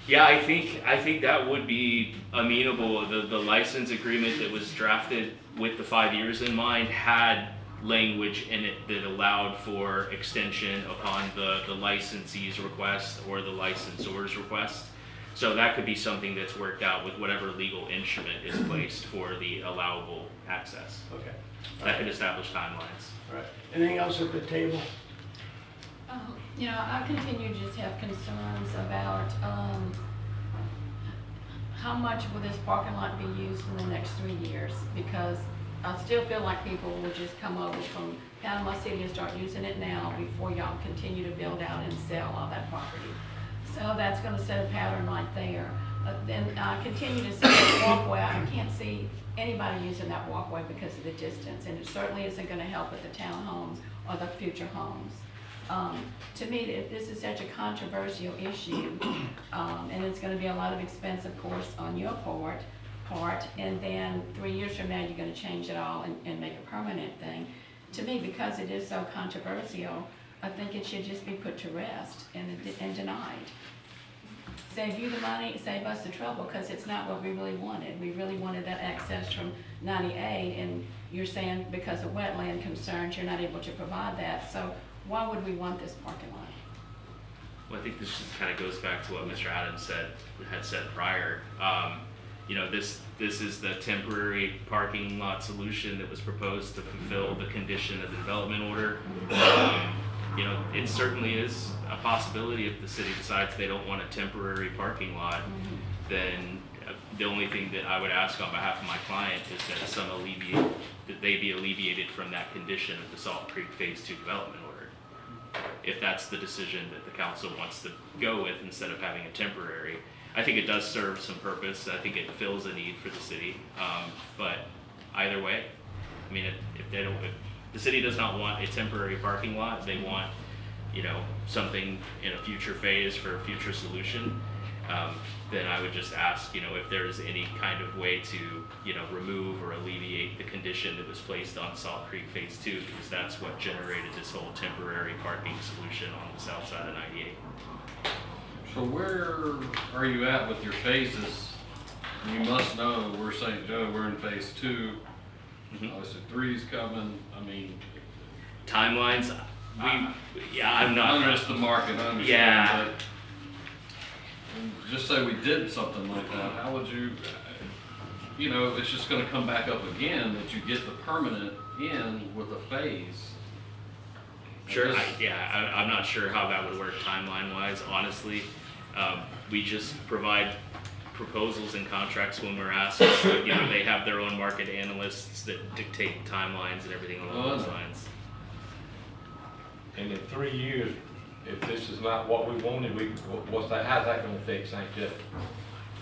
Yeah, I think that would be amenable. The license agreement that was drafted with the 5 years in mind had language in it that allowed for extension upon the licensee's request or the licensor's request. So that could be something that's worked out with whatever legal instrument is placed for the allowable access. Okay. That could establish timelines. All right. Anything else at the table? You know, I continue to just have concerns about, how much will this parking lot be used in the next 3 years? Because I still feel like people will just come over from Panama City and start using it now before y'all continue to build out and sell all that property. So that's gonna set a pattern right there. Then I continue to see the walkway. I can't see anybody using that walkway because of the distance, and it certainly isn't gonna help with the townhomes or the future homes. To me, this is such a controversial issue, and it's gonna be a lot of expense, of course, on your part, and then 3 years from now, you're gonna change it all and make a permanent thing. To me, because it is so controversial, I think it should just be put to rest and denied. Save you the money, save us the trouble, because it's not what we really wanted. We really wanted that access from 98, and you're saying because of wetland concerns, you're not able to provide that. So why would we want this parking lot? Well, I think this just kind of goes back to what Mr. Adams had said prior. You know, this is the temporary parking lot solution that was proposed to fulfill the condition of the development order. You know, it certainly is a possibility if the city decides they don't want a temporary parking lot, then the only thing that I would ask on behalf of my client is that they be alleviated from that condition of the Salt Creek Phase 2 development order. If that's the decision that the council wants to go with instead of having a temporary. I think it does serve some purpose. I think it fills a need for the city. But either way, I mean, if the city does not want a temporary parking lot, they want, you know, something in a future phase for a future solution, then I would just ask, you know, if there's any kind of way to, you know, remove or alleviate the condition that was placed on Salt Creek Phase 2, because that's what generated this whole temporary parking solution on the south side of 98. So where are you at with your phases? You must know, we're St. Joe, we're in phase 2. Obviously 3's coming, I mean. Timelines, I'm not. I'm just the market, I understand, Yeah. but just say we did something like that, how would you, you know, it's just gonna come back up again, that you get the permanent in with a phase. Sure. I'm not sure how that would work timeline-wise, honestly. We just provide proposals and contracts when we're asked. So, you know, they have their own market analysts that dictate timelines and everything along those lines. And in 3 years, if this is not what we wanted, how's that gonna fix St. Joe?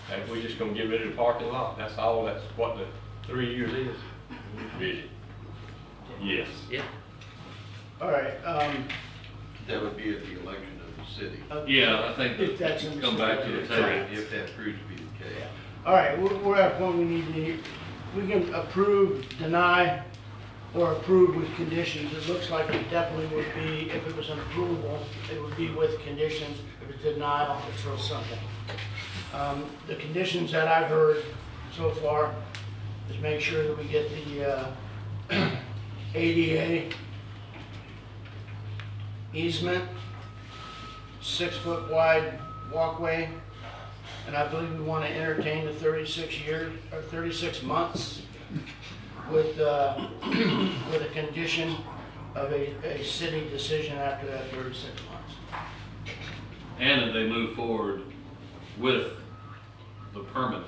If we just gonna get rid of the parking lot, that's what the 3 years is? Really? Yes. Yeah. All right, That would be at the election of the city. Yeah, I think if that's in the come back to the table. If that proves to be the case. All right, we're at a point we need to, we can approve, deny, or approve with conditions. It looks like it definitely would be, if it was an approval, it would be with conditions. If it's denial, it's real simple. The conditions that I've heard so far is make sure that we get the ADA easement, 6 foot wide walkway, and I believe we want to entertain the 36 months with a condition of a city decision after that 36 months. And if they move forward with the permit.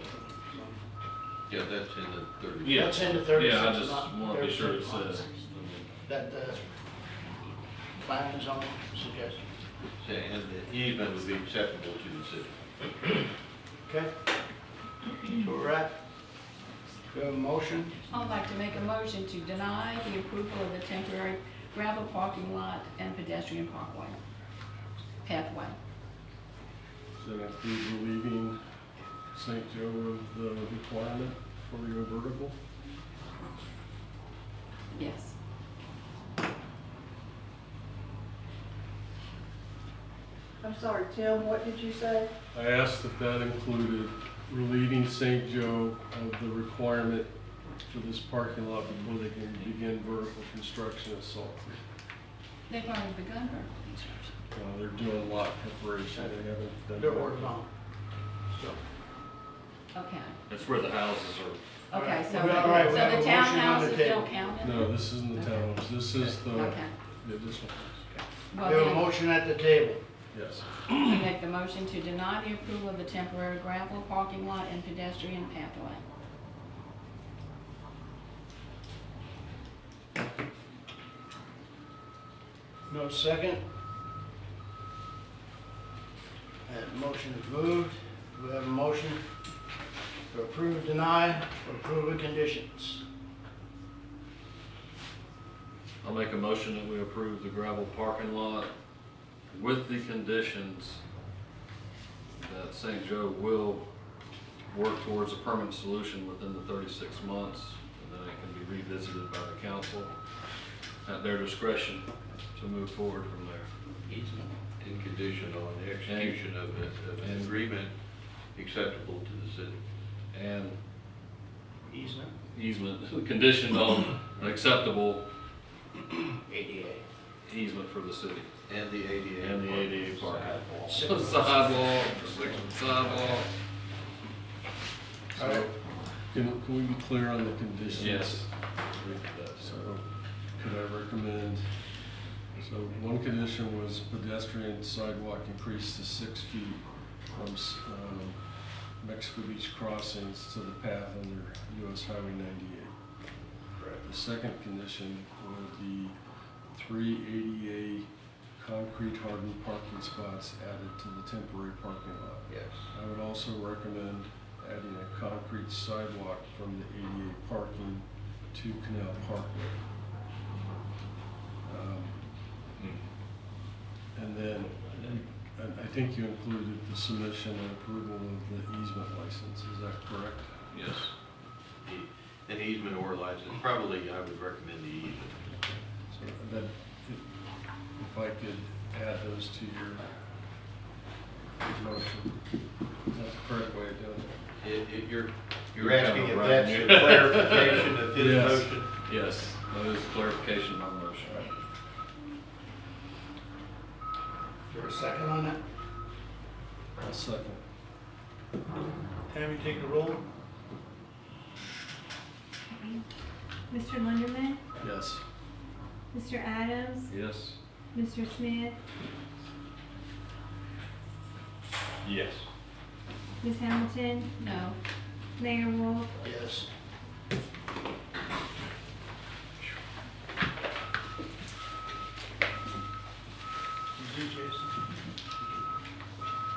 Yeah, that's in the 30. Yeah. That's in the 36 Yeah, I just months. want to be sure it 36 months. says. That the planning zone suggested. And the easement would be acceptable to the city. Okay? So we're at, we have a motion. I'd like to make a motion to deny the approval of the temporary gravel parking lot and pedestrian pathway. Does that include relieving St. Joe of the requirement for your vertical? Yes. I'm sorry, Tim, what did you say? I asked if that included relieving St. Joe of the requirement for this parking lot before they can begin vertical construction at Salt Creek. They've already begun vertical construction. They're doing lot preparation, they haven't done. They're that. working on it. So, Okay. That's where the houses are. Okay, so, All right, we have so a the motion on the townhouses table. don't count? No, this isn't the townhouse, this is the Okay. additional. Well, we have a then, motion at the table. Yes. we make the motion to deny the approval of the temporary gravel parking lot and pedestrian pathway. No second. That motion is moved. We have a motion to approve, deny, or approve with conditions. I'll make a motion that we approve the gravel parking lot with the conditions that St. Joe will work towards a permanent solution within the 36 months, and then it can be revisited by the council at their discretion to move forward from there. Easement. In condition on the execution of an agreement acceptable to the city. And Easement. easement, conditioned on an acceptable ADA. easement for the city. And the ADA. And the ADA parking. Sidewalk. Sidewalk, sidewalk. All right. Can we be clear on the conditions? Yes. So, could I recommend, so one condition was pedestrian sidewalk increased to 6 feet from Mexico Beach crossings to the path under US Highway 98. Correct. The second condition would be 3 ADA concrete hardened parking spots added to the temporary parking lot. Yes. I would also recommend adding a concrete sidewalk from the ADA parking to Canal Parkway. And then, I think you included the submission and approval of the easement license, is that correct? Yes. An easement or license, probably I would recommend the easement. So that, if I could add those to your motion, is that the correct way of doing it? You're asking if that's a clarification of his Yes. motion? Yes, that is clarification of my motion. Is there a second on that? I'll second. Tammy, take the roll. Mr. Lunderman, Yes. Mr. Adams, Yes. Mr. Smith, Yes. Ms. Hamilton, No. Mayor Wolf, Yes. You do, Jason?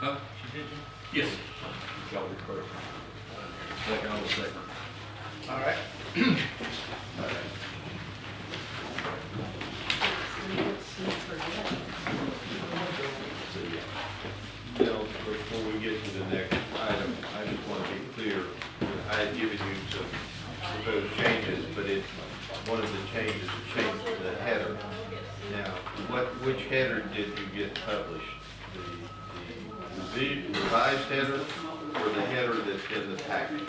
Huh? She did, Yes. Y'all be clear. Second, I will second. all right. Bill, before we get to the next item, I just want to be clear. I had given you some proposed changes, but one of the changes is change the header. Now, which header did you get published? The revised header or the header that's in the package?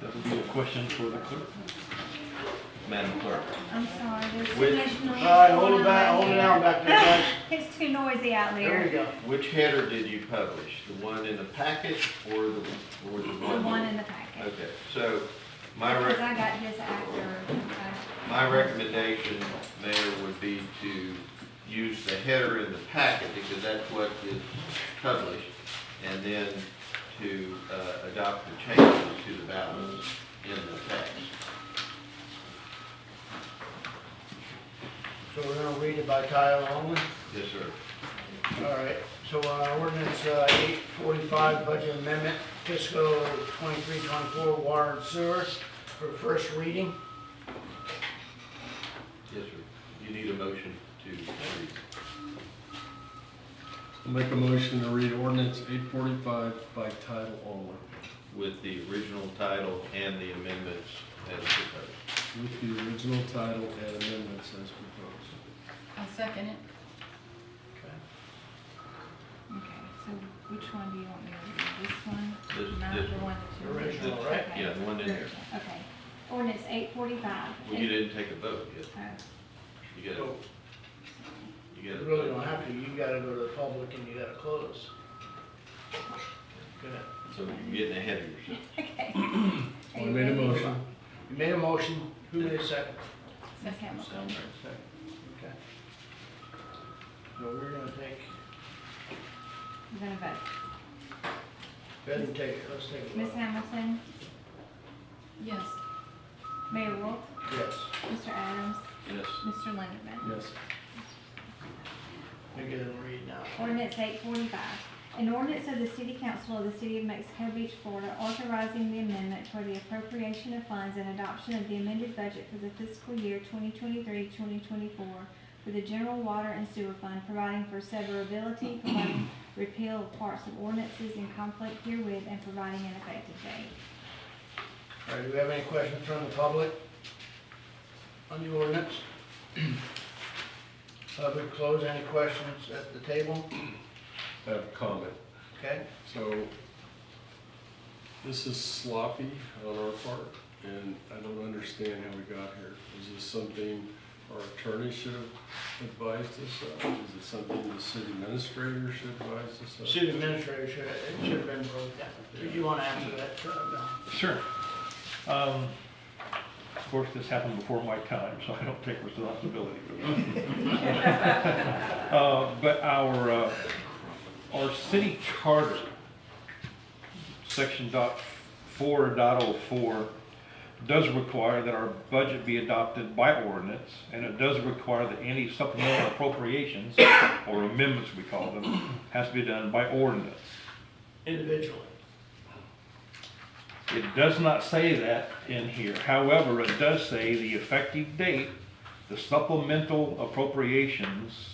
That would be a question for the clerk. Madam Clerk. I'm sorry, there's too Which- much noise. All right, hold going it back, on hold it here. down back there, guys. It's too noisy out There we there. go. Which header did you publish? The one in the packet or the The one in the packet. Okay, so my Because I got his after, My recommendation, Mayor, would be to use the header in the packet, because that's what is published, and then to adopt the changes to the balance in the text. So we're gonna read it by title only? Yes, sir. All right, so ordinance 845, budget amendment, fiscal 23-24 water and sewer for first reading. Yes, sir. You need a motion to read. I'll make a motion to read ordinance 845 by title only, With the original title and the amendments as proposed. with the original title and amendments as proposed. I'll second it. Okay, so which one do you want me to read? This one? This- Not this the one. one that you're reading? Original, right? Okay. Yeah, the one in here. Okay. Ordinance 845. Well, you didn't take a vote yet. You gotta, So you you gotta. really don't have to, you gotta go to the public and you gotta close. Go ahead. So you're getting ahead of yourself. Okay. I made a motion. You made a motion, who made a second? Ms. Hamilton. Okay. So we're gonna take, We're gonna vote. go ahead and take it, let's take a Ms. vote. Hamilton, Yes. Mayor Wolf, Yes. Mr. Adams, Yes. Mr. Linderman. Yes. We get it read now. Ordinance 845. An ordinance of the City Council of the City of Mexico Beach, Florida, authorizing the amendment for the appropriation of funds and adoption of the amended budget for the fiscal year 2023-2024 for the general water and sewer fund, providing for severability, providing repeal of parts of ordinances in conflict herewith, and providing an effective date. All right, do we have any questions from the public on the ordinance? Public close, any questions at the table? I have a comment. Okay? So, this is sloppy on our part, and I don't understand how we got here. Is this something our attorney should have advised us of? Is it something the city administrator should advise us of? City administrator should have been broke down. Did you want to answer that, Bill? Sure. Of course, this happened before my time, so I don't take responsibility for that. But our city charter, section .4.04, does require that our budget be adopted by ordinance, and it does require that any supplemental appropriations, or amendments we call them, has to be done by ordinance. Individually. It does not say that in here. However, it does say the effective date, the supplemental appropriations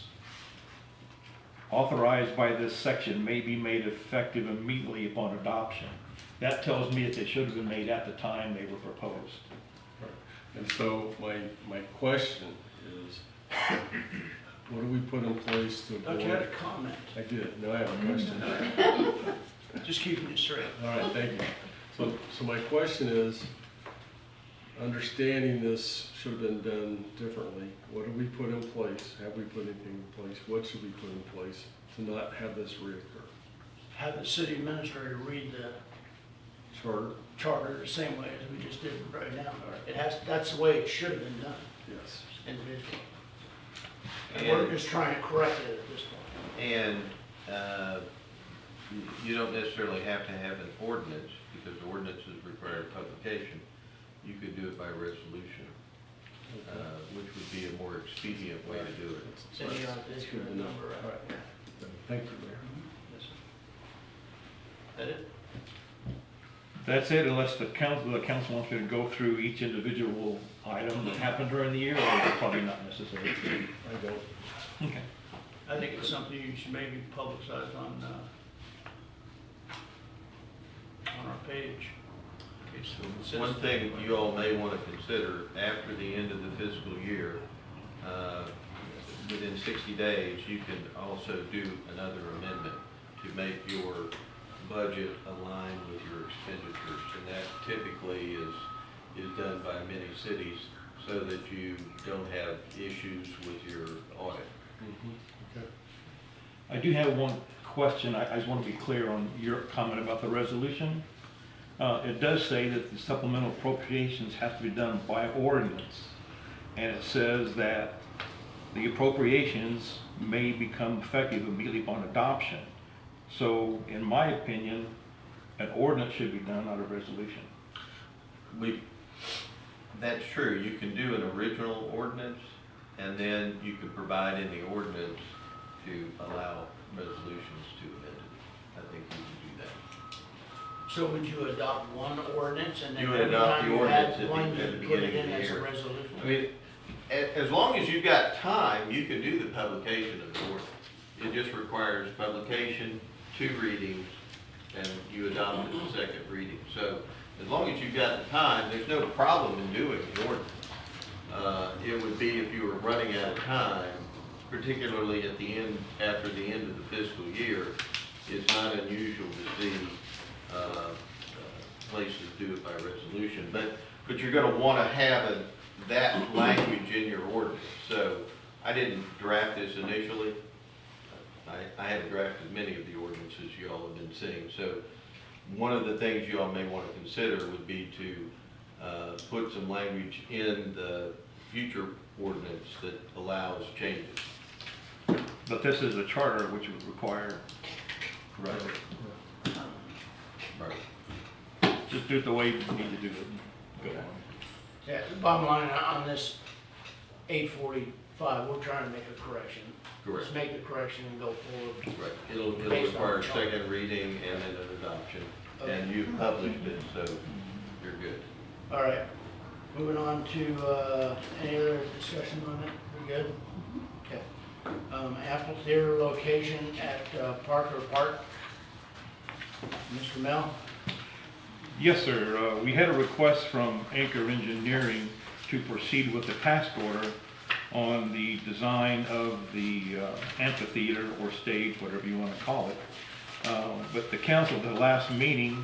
authorized by this section may be made effective immediately upon adoption. That tells me that they should have been made at the time they were proposed. And so my question is, what do we put in place to avoid? Thought you had a comment. I did, now I have a question. Just keeping you straight. All right, thank you. So my question is, understanding this should have been done differently, what do we put in place? Have we put anything in place? What should we put in place to not have this reoccur? Have the city administrator read the charter the same way as we just did right now. It has, that's the way it should have been done, Yes. individually. And we're just trying to correct it at this point. And you don't necessarily have to have an ordinance, because ordinances require publication. You could do it by resolution, which would be a more expedient way to do it. So you have to issue a number, right? Thank you, Mayor. That it? That's it, unless the council wants me to go through each individual item that happened during the year, or it's probably not necessary. I don't. Okay. I think it's something you should maybe publicize on our page. One thing you all may want to consider, after the end of the fiscal year, within 60 days, you can also do another amendment to make your budget align with your expenditures. And that typically is done by many cities so that you don't have issues with your audit. Okay. I do have one question. I just want to be clear on your comment about the resolution. It does say that the supplemental appropriations have to be done by ordinance. and it says that the appropriations may become effective immediately upon adoption. So, in my opinion, an ordinance should be done, not a resolution. That's true, you can do an original ordinance, and then you could provide in the ordinance to allow resolutions to amend it. I think you can do that. So would you adopt one ordinance and then You would every adopt time the you ordinance had at the one, you put beginning it of in the as a year. resolution? I mean, as long as you've got time, you can do the publication of the ordinance. It just requires publication, 2 readings, and you adopt it in second reading. So as long as you've got the time, there's no problem in doing the ordinance. It would be if you were running out of time, particularly at the end, after the end of the fiscal year. It's not unusual to see places do it by resolution, but you're going to want to have that language in your ordinance. So I didn't draft this initially. I haven't drafted many of the ordinances you all have been seeing. So one of the things you all may want to consider would be to put some language in the future ordinance that allows changes. But this is a charter which would require. Right. Just do it the way you need to do it. Go on. Yeah, the bottom line on this 845, we're trying to make a correction. Correct. Let's make the correction and go forward. Right. It'll Based on require the charter. second reading and then an adoption. Okay. And you've published it, so you're good. All right, moving on to, any other discussion on it? We good? Okay. Amphitheater location at Parker Park. Mr. Mel? Yes, sir. We had a request from Anchor Engineering to proceed with the task order on the design of the amphitheater or stage, whatever you want to call it. But the council at the last meeting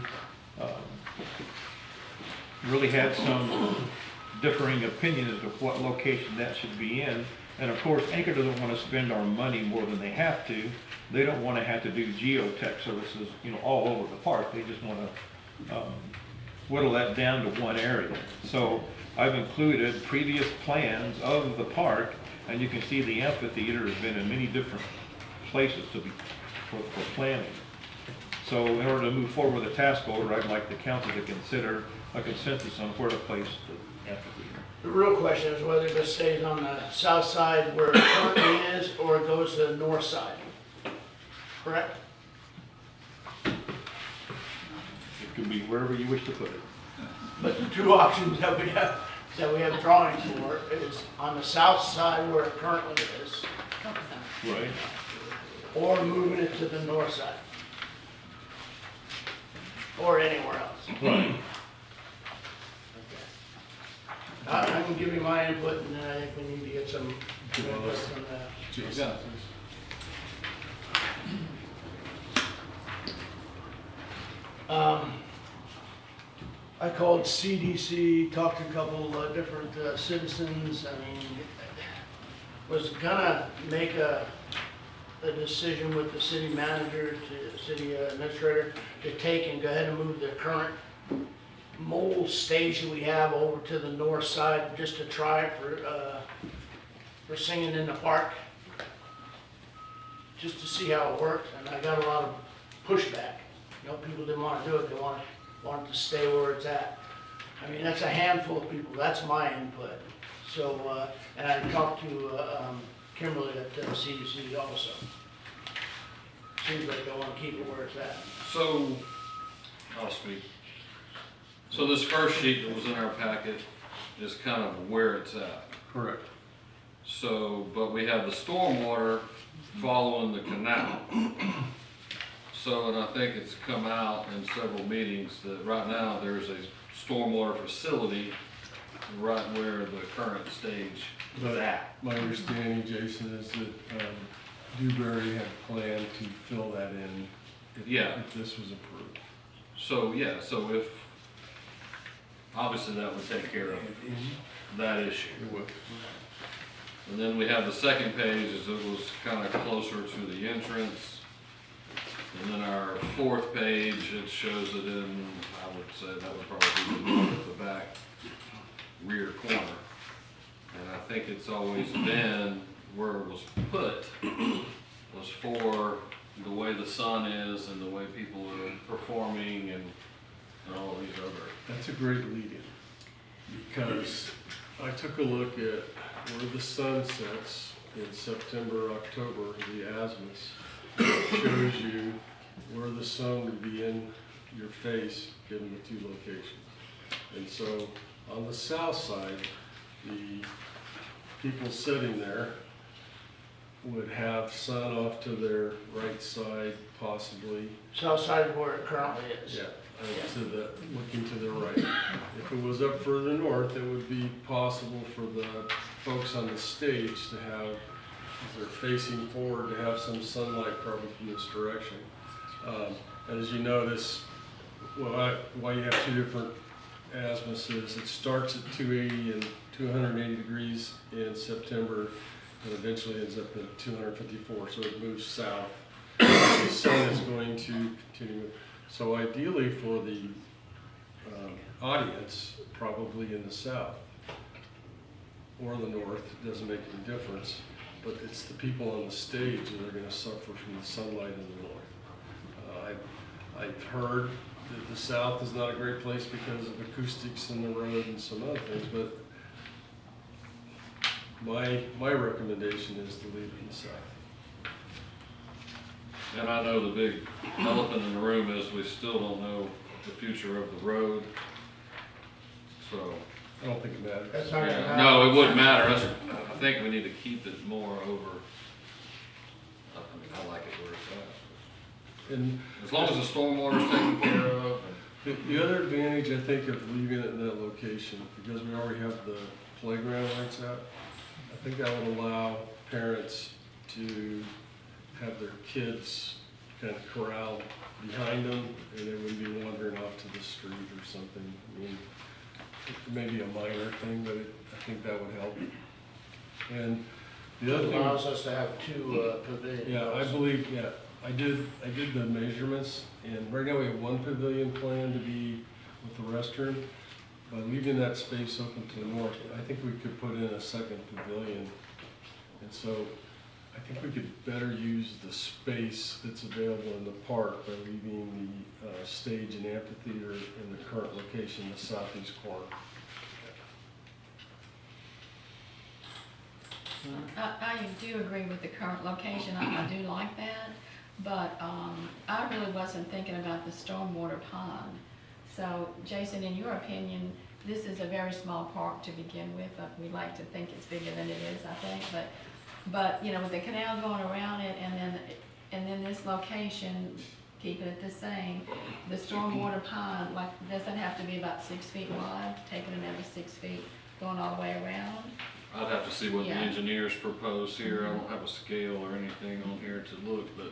really had some differing opinions as to what location that should be in. And of course, Anchor doesn't want to spend our money more than they have to. They don't want to have to do geotech services, all over the park. They just want to whittle that down to one area. So I've included previous plans of the park, and you can see the amphitheater has been in many different places for planning. So in order to move forward with the task order, I'd like the council to consider a consensus on where to place the amphitheater. The real question is whether this stays on the south side where it currently is, or it goes to the north side. Correct? It could be wherever you wish to put it. But the 2 options that we have drawings for is on the south side where it currently is, Right. or moving it to the north side. Or anywhere else. Right. I can give you my input, and then I think we need to get some input from that. Jason. I called CDC, talked to a couple different citizens. I mean, was gonna make a decision with the city manager, to city administrator, to take and go ahead and move the current mole station we have over to the north side, just to try it for singing in the park, just to see how it works. And I got a lot of pushback. People didn't want to do it. They wanted to stay where it's at. I mean, that's a handful of people. That's my input. So, and I talked to Kimberly at CDC also. Seems like they want to keep it where it's at. So, I'll speak. So this first sheet that was in our packet is kind of where it's at. Correct. So, but we have the stormwater following the canal. So, and I think it's come out in several meetings that right now there's a stormwater facility right where the current stage is at. My understanding, Jason, is that Dewberry had planned to fill that in if this was approved. So, yeah, so if, obviously that would take care of that issue. And then we have the second page, as it was kind of closer to the entrance. And then our fourth page, it shows it in, I would say that would probably be the back rear corner. And and I think it's always been where it was put, was for the way the sun is and the way people are performing and all these other. That's a great lead-in, because I took a look at where the sun sets in September, October, the azimuths. It shows you where the sun would be in your face given the two locations. And so on the south side, the people sitting there would have sun off to their right side, possibly. South side of where it currently is. Yeah, to the, looking to the right. If it was up further north, it would be possible for the folks on the stage to have, as they're facing forward, to have some sunlight probably from this direction. And as you notice, why you have two different azimuths is it starts at 280 and 280 degrees in September and eventually ends up at 254, so it moves south. The sun is going to continue. So ideally for the audience, probably in the south or the north, it doesn't make any difference, but it's the people on the stage that are going to suffer from the sunlight in the north. I've heard that the south is not a great place because of acoustics in the road and some other things, but my recommendation is to leave it in the south. And I know the big elephant in the room is we still don't know the future of the road, so. I don't think it matters. That's not gonna Yeah, happen. no, it wouldn't matter. I think we need to keep it more over, I mean, I like it where it's at. And As long as the stormwater's taken care of. the other advantage, I think, of leaving it in that location, because we already have the playground where it's at, I think that would allow parents to have their kids kind of corralled behind them, and they wouldn't be wandering off to the street or something. I mean, it may be a minor thing, but I think that would help. And the other It thing. allows us to have two pavilions. Yeah, I believe, yeah, I did the measurements, and right now we have one pavilion planned to be with the restroom. By leaving that space open to the north, I think we could put in a second pavilion. And so I think we could better use the space that's available in the park by leaving the stage and amphitheater in the current location, the southeast corner. I do agree with the current location, I do like that, but I really wasn't thinking about the stormwater pond. So Jason, in your opinion, this is a very small park to begin with, we like to think it's bigger than it is, I think, but you know, with the canal going around it and then this location, keeping it the same, the stormwater pond, like, does that have to be about 6 feet wide, taking another 6 feet, going all the way around? I'd have to see what the Yeah. engineers propose here. I don't have a scale or anything on here to look, but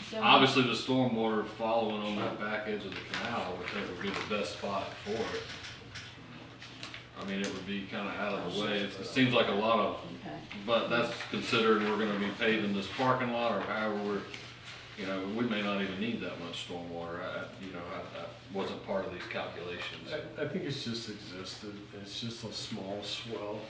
So- obviously the stormwater following on that back edge of the canal, I think would be the best spot for it. I mean, it would be kind of out of the way. It seems like a lot of, Okay. but that's considering we're gonna be paving this parking lot or however we're, you know, we may not even need that much stormwater. I wasn't part of these calculations. I think it's just existed, it's just a small swell.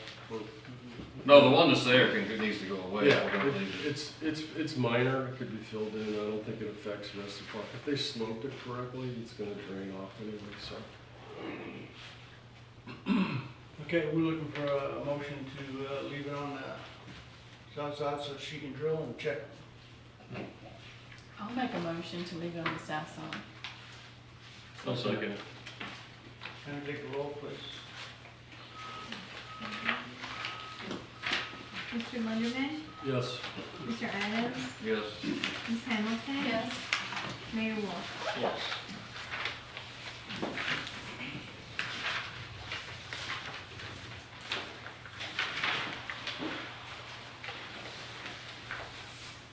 No, the one that's there needs to go away. Yeah, if we're gonna leave it. it's minor, it could be filled in, I don't think it affects the rest of the park. If they slope it correctly, it's gonna drain off anyway, so. Okay, we're looking for a motion to leave it on the south side so she can drill and check. I'll make a motion to leave it on the south side. I'll second it. Can I take a roll, please? Mr. Lunderman, Yes. Mr. Adams, Yes. Ms. Hamilton. Yes. Mayor Wolf. Yes.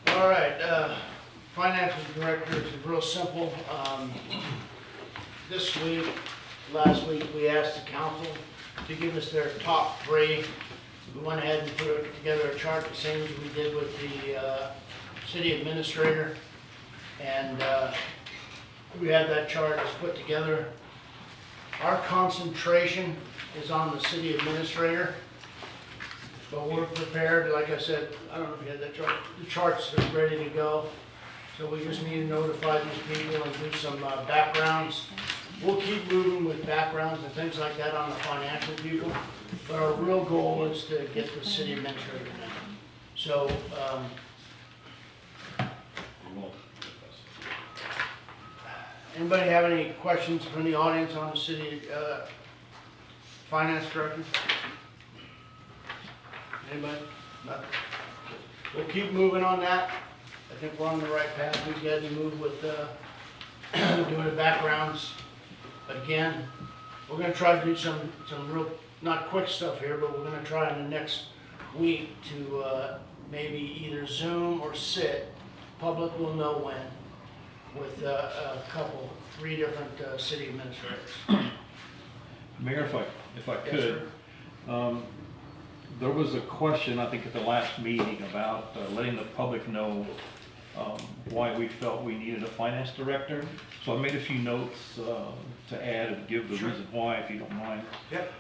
All right, financial director is real simple. This week, last week, we asked the council to give us their top three. We went ahead and put together a chart, the same as we did with the city administrator. And we had that chart that's put together. Our concentration is on the city administrator. But we're prepared, like I said, I don't know if you had that chart, the charts are ready to go. So we just need to notify these people and do some backgrounds. We'll keep moving with backgrounds and things like that on the financial people, but our real goal is to get the city administrator in. So, anybody have any questions from the audience on the city finance director? Anybody? Nothing? We'll keep moving on that. I think we're on the right path. We've got to move with doing the backgrounds again. We're going to try to do some real, not quick stuff here, but we're going to try in the next week to maybe either Zoom or sit. Public will know when, with a couple, 3 different city administrators. Mayor, if I Yes, could, there was a question, I think, at the last meeting about letting the public know why we felt we needed a finance director. So I made a few notes to add and give the reason why, if you don't mind. Yep.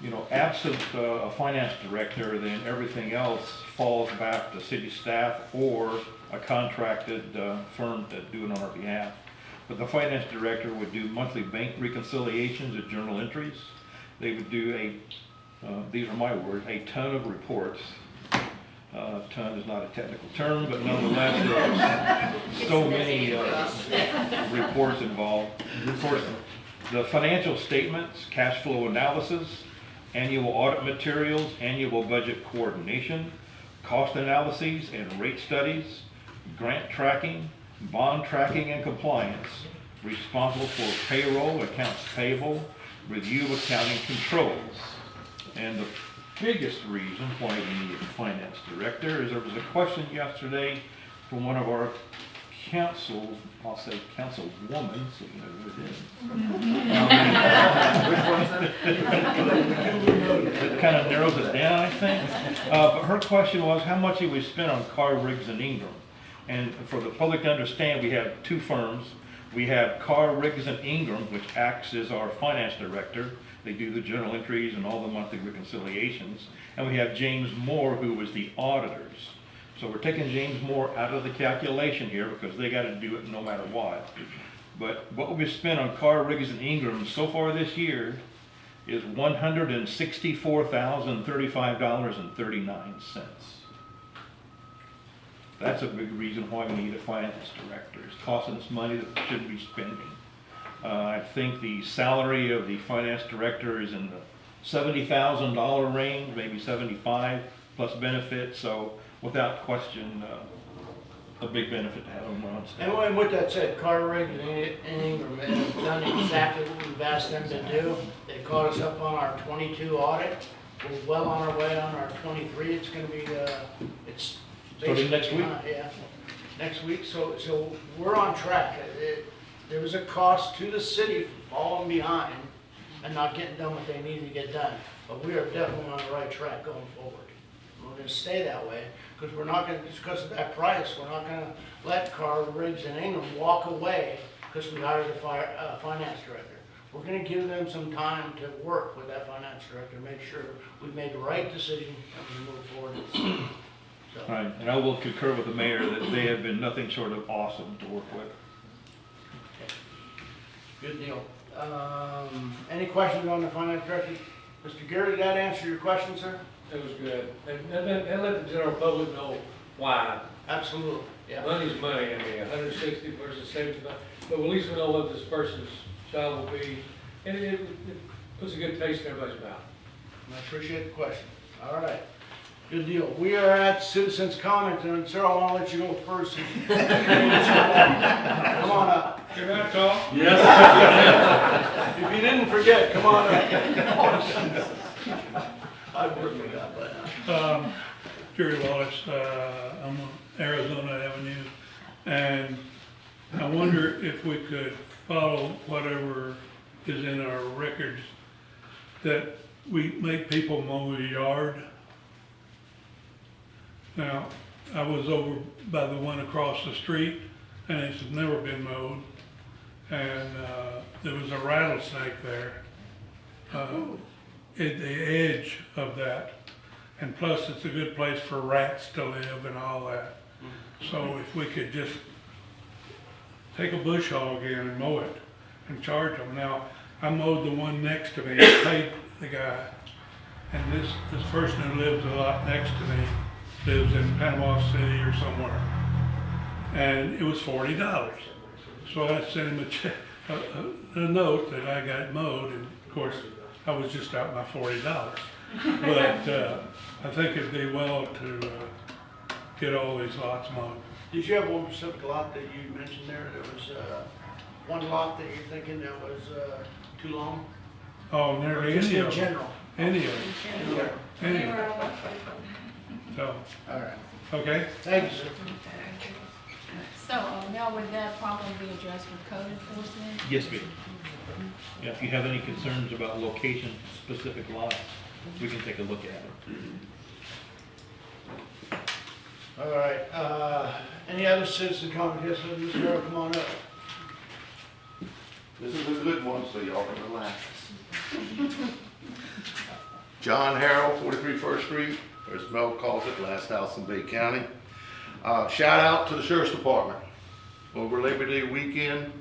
You know, absent a finance director, then everything else falls back to city staff or a contracted firm to do it on our behalf. But the finance director would do monthly bank reconciliations and journal entries. They would do these are my words, a ton of reports. Ton is not a technical term, but nonetheless, there are so many reports involved. Reports, the financial statements, cash flow analysis, annual audit materials, annual budget coordination, cost analyses and rate studies, grant tracking, bond tracking and compliance, responsible for payroll, accounts payable, review accounting controls. And the biggest reason why we need a finance director is there was a question yesterday from one of our council, I'll say councilwoman, so you know who it is. It kind of narrows it down, I think. But her question was how much did we spend on Carr, Riggs, and Ingram? And for the public to understand, we have 2 firms. We have Carr, Riggs, and Ingram, which acts as our finance director. They do the journal entries and all the monthly reconciliations. And we have James Moore, who was the auditors. So we're taking James Moore out of the calculation here because they got to do it no matter what. But what we spent on Carr, Riggs, and Ingram so far this year is $164,035.39. That's a big reason why we need a finance director. It's costing us money that we shouldn't be spending. I think the salary of the finance director is in the $70,000 range, maybe 75 plus benefits. So without question, a big benefit to have them on staff. And with that said, Carter, Riggs, and Ingram have done exactly what we've asked them to do. They caught us up on our 22 audit. We're well on our way on our 23. It's going to be, it's starting next week? Yeah, next week. So we're on track. There was a cost to the city for falling behind and not getting done what they needed to get done. But we are definitely on the right track going forward. We're going to stay that way because we're not going to, just because of that price, we're not going to let Carr, Riggs, and Ingram walk away because we hired a finance director. We're going to give them some time to work with that finance director, make sure we've made the right decision and we move forward. So. Right, and I will concur with the mayor that they have been nothing short of awesome to work with. Good deal. Any questions on the finance director? Mr. Gary, did that answer your question, sir? It was good. And let the general public know why. Absolutely, yeah. Money's money, I mean, 160 versus 75, but at least we know what this person's job will be, and it puts a good taste in everybody's mouth. I appreciate the question. All right. Good deal. We are at citizens' comments, and sir, I want to let you go first. Come on up. Can I talk? Yes. If you didn't forget, come on up. I've worked with that by now. Jerry Wallace, I'm on Arizona Avenue, and I wonder if we could follow whatever is in our records, that we make people mow the yard. Now, I was over by the one across the street, and it's never been mowed, and there was a rattlesnake there. at the edge of that. And plus, it's a good place for rats to live and all that. So if we could just take a bush hog in and mow it and charge them. Now, I mowed the one next to me and paid the guy. And this person who lives a lot next to me lives in Panama City or somewhere. And it was $40. So I sent him a note that I got mowed, and of course, I was just out my $40. But I think it'd be well to get all these lots mowed. Did you have one specific lot that you mentioned there? There was one lot that you're thinking that was too long? Oh, nearly Just any in of them. general? Any of them. Any of them. So, All right. okay? Thank you, sir. So, now would that problem be addressed with code enforcement? Yes, ma'am. Yeah, if you have any concerns about location-specific lots, we can take a look at it. All right, any other citizen comments? Yes, Mr. Earl, come on up. This is a good one, so y'all can relax. John Harrell, 43 First Street, or as Mel calls it, last house in Bay County. Shout out to the Sheriff's Department. Over Labor Day weekend,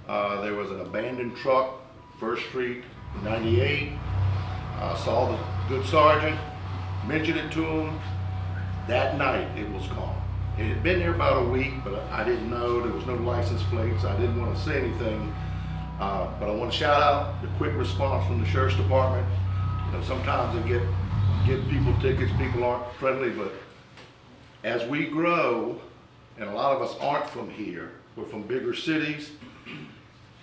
there was an abandoned truck, First Street, 98. Saw the good sergeant, mentioned it to him. That night, it was gone. It had been there about a week, but I didn't know. There was no license plates. I didn't want to say anything. But I want to shout out the quick response from the Sheriff's Department. You know, sometimes they give people tickets, people aren't friendly, but as we grow, and a lot of us aren't from here, we're from bigger cities,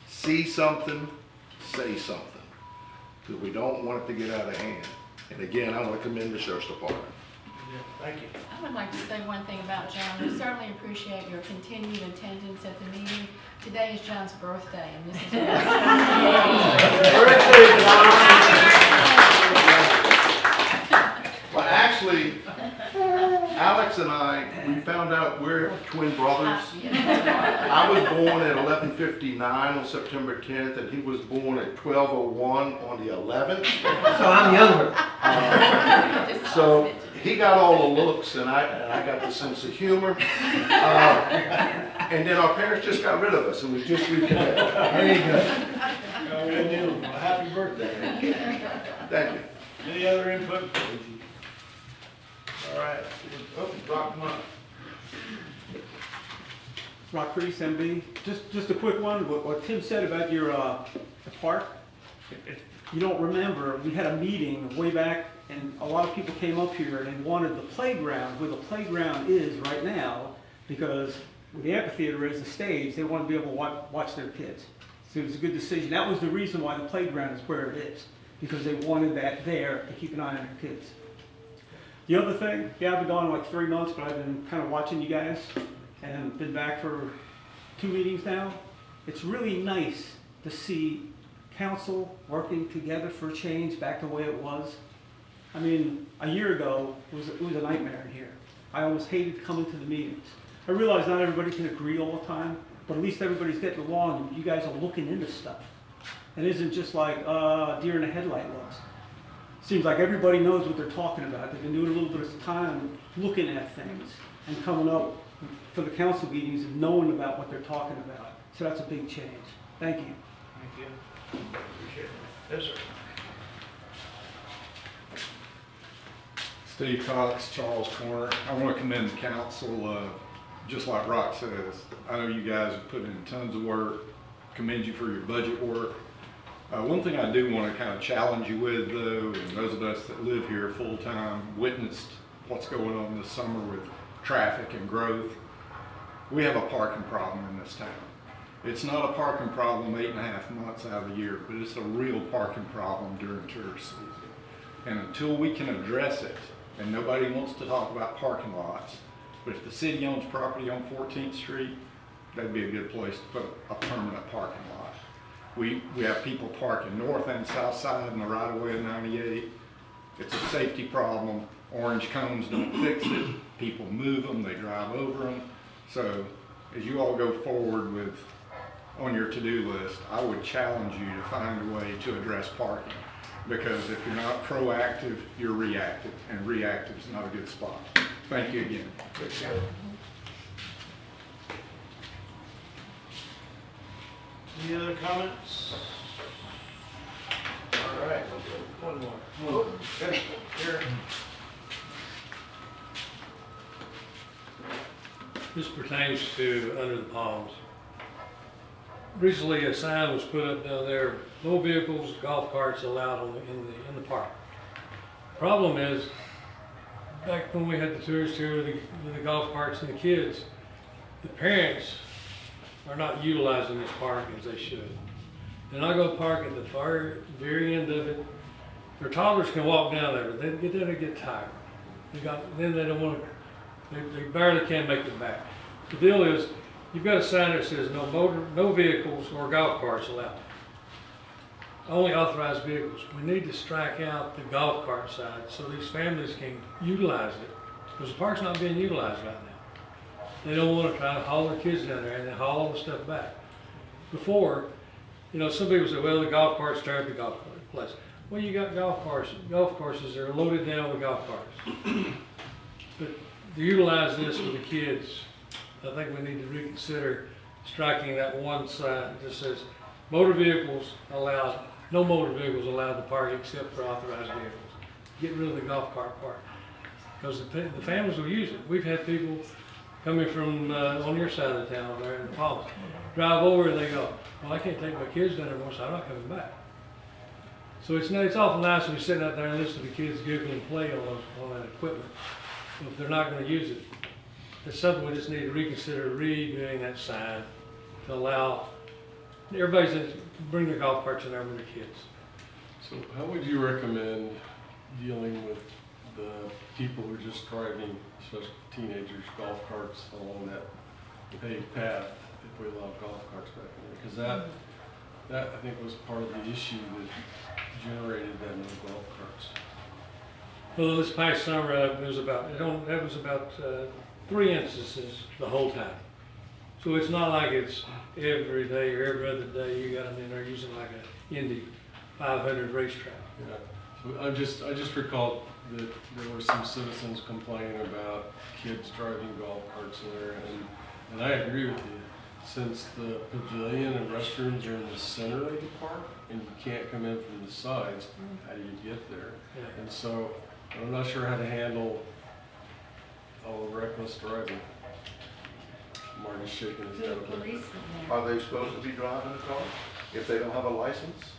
see something, say something, because we don't want it to get out of hand. And again, I want to commend the Sheriff's Department. Thank you. I would like to say one thing about John. We certainly appreciate your continued attendance at the meeting. Today is John's birthday, and this is. Well, actually, Alex and I, we found out we're twin brothers. I was born at 11:59 on September 10th, and he was born at 12:01 on the 11th. So I'm younger. So he got all the looks, and I got the sense of humor. And then our parents just got rid of us, and we just reconnected. There you go. Well, happy birthday. Thank you. Any other input? All right. Oh, Brock, come on. Rock Priest, MB. Just a quick one. What Tim said about your the park. If you don't remember, we had a meeting way back, and a lot of people came up here and they wanted the playground where the playground is right now, because where the amphitheater is, the stage, they want to be able to watch their kids. So it was a good decision. That was the reason why the playground is where it is, because they wanted that there to keep an eye on their kids. The other thing, yeah, I've been gone like 3 months, but I've been kind of watching you guys and been back for 2 meetings now. It's really nice to see council working together for a change back to the way it was. I mean, a year ago, it was a nightmare in here. I almost hated coming to the meetings. I realize not everybody can agree all the time, but at least everybody's getting along and you guys are looking into stuff. It isn't just like deer in the headlight looks. Seems like everybody knows what they're talking about. They've been doing a little bit of time looking at things and coming up for the council meetings and knowing about what they're talking about. So that's a big change. Thank you. Thank you. Appreciate it. Yes, sir. Steve Cox, Charles Corner. I want to commend the council, just like Rock says. I know you guys have put in tons of work. Commend you for your budget work. One thing I do want to kind of challenge you with, though, and those of us that live here full-time witnessed what's going on this summer with traffic and growth. We have a parking problem in this town. It's not a parking problem 8.5 months out of the year, but it's a real parking problem during tourist season. And until we can address it, and nobody wants to talk about parking lots, but if the city owns property on 14th Street, that'd be a good place to put a permanent parking lot. We have people parking north and south side in the right of way of 98. It's a safety problem. Orange cones don't fix it. People move them, they drive over them. So as you all go forward with on your to-do list, I would challenge you to find a way to address parking. because if you're not proactive, you're reactive, and reactive is not a good spot. Thank you again. Any other comments? All right, one more. Oh, okay, here. This pertains to Under the Palms. Recently, a sign was put up down there, no vehicles, golf carts allowed in the park. Problem is, back when we had the tourists here with the golf carts and the kids, the parents are not utilizing this park as they should. And I go park at the very end of it. Their toddlers can walk down there, but they get there, they get tired. Then they don't want to, they barely can make it back. The deal is, you've got a sign that says no vehicles or golf carts allowed. Only authorized vehicles. We need to strike out the golf cart side so these families can utilize it, because the park's not being utilized right now. They don't want to try to haul their kids down there and then haul all the stuff back. Before, you know, some people say, well, the golf carts tear up the golf cart place. Well, you got golf courses that are loaded down with golf carts. But to utilize this for the kids, I think we need to reconsider striking that one sign that says motor vehicles allowed, no motor vehicles allowed to park except for authorized vehicles. Get rid of the golf cart part, because the families will use it. We've had people coming from on your side of the town there in the Palms, drive over and they go, well, I can't take my kids down there anymore, so I'm not coming back. So it's awful nice when you're sitting out there and listen to the kids giggle and play on that equipment. But if they're not going to use it, it's something we just need to reconsider redoing that sign to allow everybody to bring their golf carts in there with their kids. So how would you recommend dealing with the people who are just driving, especially teenagers, golf carts along that paved path if we allow golf carts back in there? Because that I think was part of the issue that generated that no golf carts. Well, this past summer, it was about 3 instances the whole time. So it's not like it's every day or every other day you got them in there using like a Indy 500 racetrack. Yeah. So I just recalled that there were some citizens complaining about kids driving golf carts in there, and I agree with you. Since the pavilion and restrooms are in the center of the park and you can't come in from the sides, how do you get there? Yeah. And so I'm not sure how to handle all the reckless driving. Marty's shaking his head. Are they supposed to be driving a car if they don't have a license?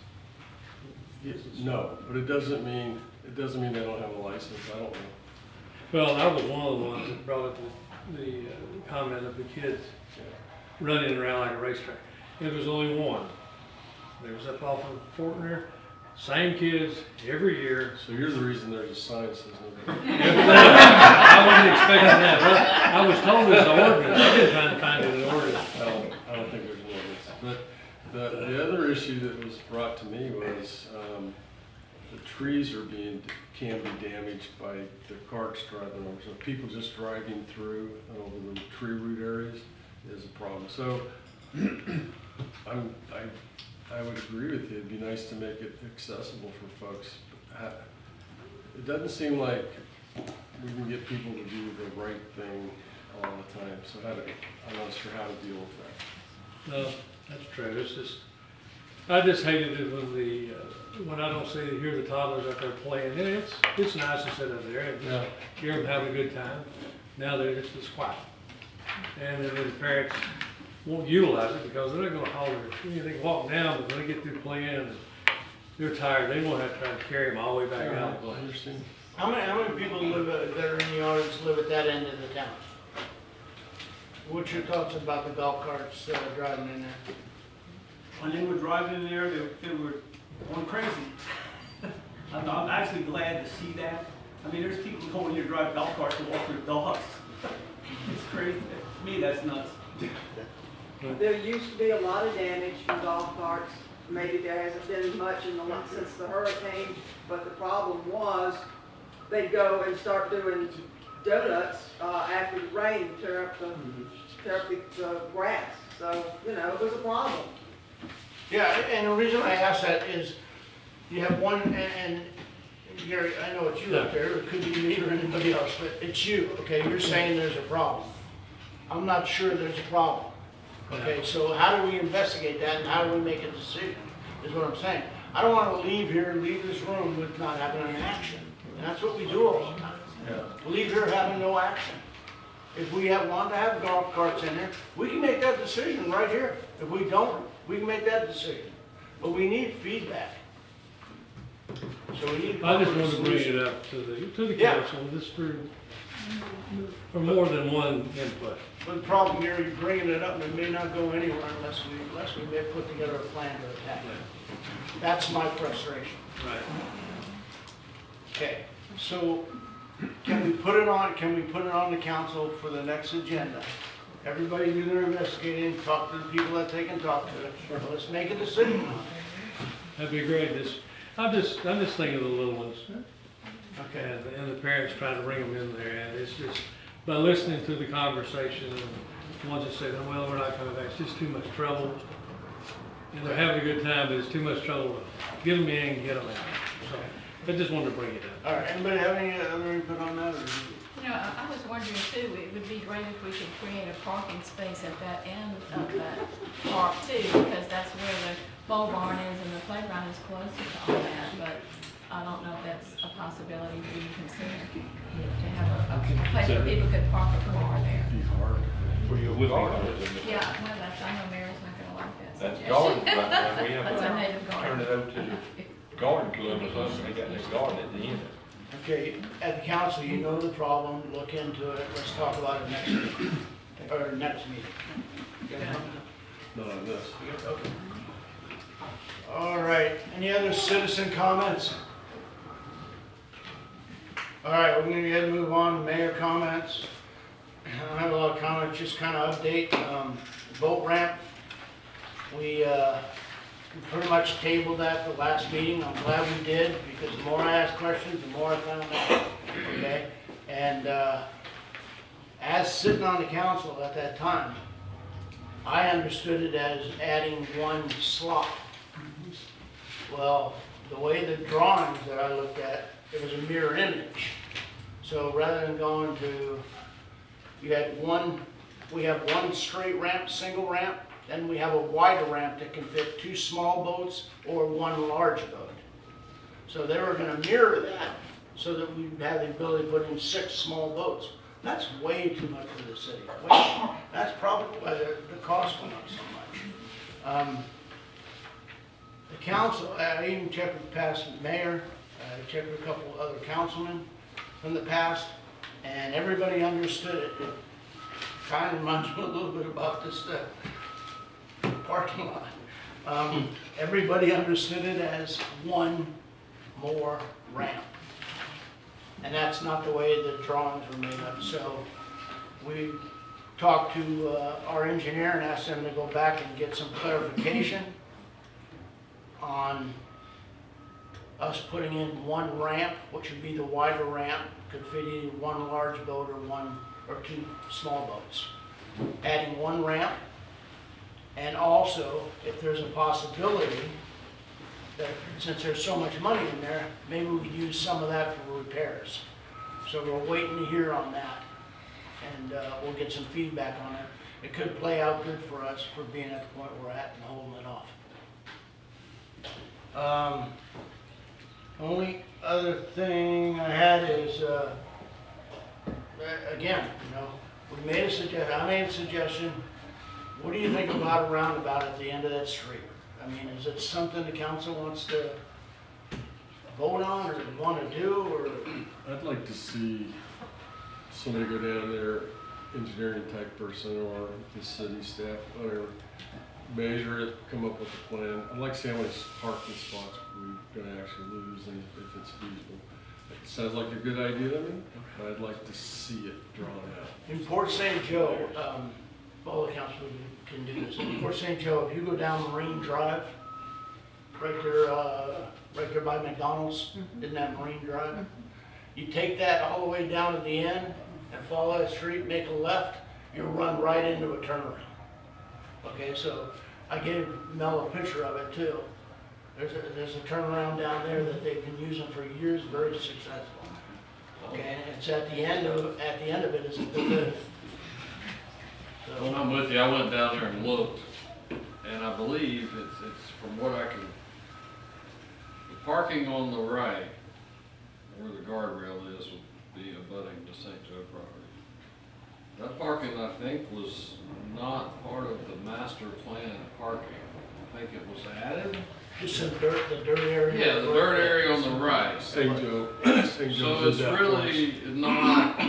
No, but it doesn't mean they don't have a license. I don't know. Well, I was one of the ones that brought up the comment of the kids running around like a racetrack. It was only one. There was up off of Fortner, same kids every year. So you're the reason there's a sign that says no. I wasn't expecting that. Well, I was told there's an ordinance. I've been trying to find an ordinance. I don't think there's an ordinance. But the other issue that was brought to me was the trees can be damaged by the carts driving over. So people just driving through and over the tree root areas is a problem. So I would agree with you. It'd be nice to make it accessible for folks. It doesn't seem like we can get people to do the right thing all the time. So I'm not sure how to deal with that. No, that's true. It's just, I just hated it when I don't hear the toddlers out there playing. And it's nice to sit up there and just hear them having a good time. Now they're just quiet. And then the parents won't utilize it because they're not going to haul their, they can walk down, but when they get through playing and they're tired, they won't have to try to carry them all the way back out. I understand. How many people that are in the audience live at that end of the town? What's your thoughts about the golf carts driving in there? When they were driving in there, they were going crazy. I'm actually glad to see that. I mean, there's people going here to drive golf carts to walk their dogs. It's crazy. To me, that's nuts. There used to be a lot of damage from golf carts. Maybe there hasn't been much since the hurricane, but the problem was they'd go and start doing donuts after the rain to tear up the grass. So, it was a problem. Yeah, and the reason I ask that is You have one, and Gary, I know it's you up there, it could be me or anybody else, but it's you, okay? You're saying there's a problem. I'm not sure there's a problem. Okay, so how do we investigate that and how do we make a decision, is what I'm saying. I don't wanna leave this room with not having an action. And that's what we do all the time. Leave here having no action. If we want to have golf carts in there, we can make that decision right here. If we don't, we can make that decision. But we need feedback. So we need. I just wanted to bring it up to the Yeah. council, just for more than one input. But the problem here, you're bringing it up, and it may not go anywhere unless we may put together a plan to attack it. That's my frustration. Right. Okay, so can we put it on the council for the next agenda? Everybody do their investigating, talk to the people that they can talk to. Let's make a decision on it. That'd be great. I'm just thinking of the little ones. Okay. And the parents trying to bring them in there, and it's just, by listening to the conversation, and ones that say, oh, well, we're not coming back, it's just too much trouble. And they're having a good time, but it's too much trouble to get them in and get them out. So, I just wanted to bring it up. All right, anybody have any other input on that? Or? You know, I was wondering too, it would be great if we could create a parking space at that end of that park too, because that's where the bowl barn is and the playground is closer to all that, but I don't know if that's a possibility for you to consider, to have a place where people could park a car there. With ours. Yeah, well, I know Mary's not gonna like that That's suggestion. garden, right now, we have That's a native to turn garden. it over to the garden club or something, they got this garden at the end. Okay, at the council, you know the problem, look into it, let's talk about it next week, or next meeting. Okay? No, this. Okay. All right, any other citizen comments? All right, we're gonna go ahead and move on to mayor comments. I don't have a lot of comments, just kind of update, boat ramp. We pretty much tabled that the last meeting. I'm glad we did, because the more I asked questions, the more I found out, okay? And as sitting on the council at that time, I understood it as adding one slot. Well, the way the drawings that I looked at, it was a mirror image. So rather than going to, we have one straight ramp, single ramp, then we have a wider ramp that can fit 2 small boats or 1 large boat. So they were gonna mirror that so that we'd have the ability to put in 6 small boats. That's way too much for the city. That's probably why the cost went up so much. The council, I even checked with past mayor, I checked with a couple other councilmen from the past, and everybody understood it. It kind of reminds me a little bit about this parking lot. Everybody understood it as 1 more ramp. And that's not the way the drawings were made up. So we talked to our engineer and asked him to go back and get some clarification on us putting in 1 ramp, which would be the wider ramp, could fit either 1 large boat or 1 or 2 small boats. Adding 1 ramp, and also if there's a possibility that since there's so much money in there, maybe we could use some of that for repairs. So we're waiting to hear on that, and we'll get some feedback on it. It could play out good for us for being at the point we're at and holding it off. Only other thing I had is, again, you know, we made a suggestion, I made a suggestion. What do you think about a roundabout at the end of that street? I mean, is it something the council wants to vote on or want to do, or? I'd like to see somebody go down there, engineering type person or the city staff, whatever, measure it, come up with a plan. I'd like to see how many parking spots we're gonna actually lose and if it's feasible. It sounds like a good idea to me, but I'd like to see it drawn out. In Port St. Joe, all the council can do this. In Port St. Joe, if you go down Marine Drive, right there by McDonald's, isn't that Marine Drive? You take that all the way down to the end and follow that street, make a left, you'll run right into a turnaround. Okay, so I gave Mel a picture of it too. There's a turnaround down there that they've been using for years, very successful. Okay, and it's at the end of it is the lift. Well, I'm with you, I went down there and looked, and I believe it's from what I can, the parking on the right, where the guardrail is, would be abutting to St. Joe property. That parking, I think, was not part of the master plan parking. I think it was added. Just the dirt area. Yeah, the dirt area on the right. St. Joe. So it's really not,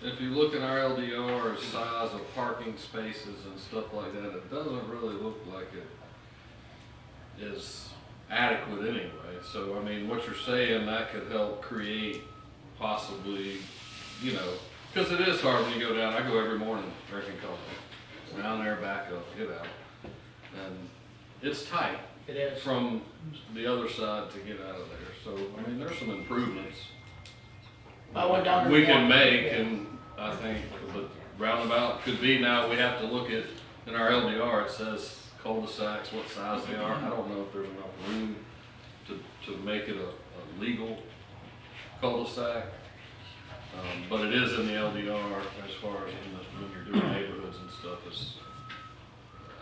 if you look at our LDR, size of parking spaces and stuff like that, it doesn't really look like it is adequate anyway. So, I mean, what you're saying, that could help create possibly, you know, because it is hard when you go down. I go every morning drinking coffee. Down there, back up, get out. And it's tight. It is. From the other side to get out of there. So, I mean, there's some improvements I went down there we can one- make, and I think the roundabout could be, now we have to look at, in our LDR, it says cul-de-sacs, what size they are. I don't know if there's enough room to make it a legal cul-de-sac. But it is in the LDR as far as when you're doing neighborhoods and stuff, is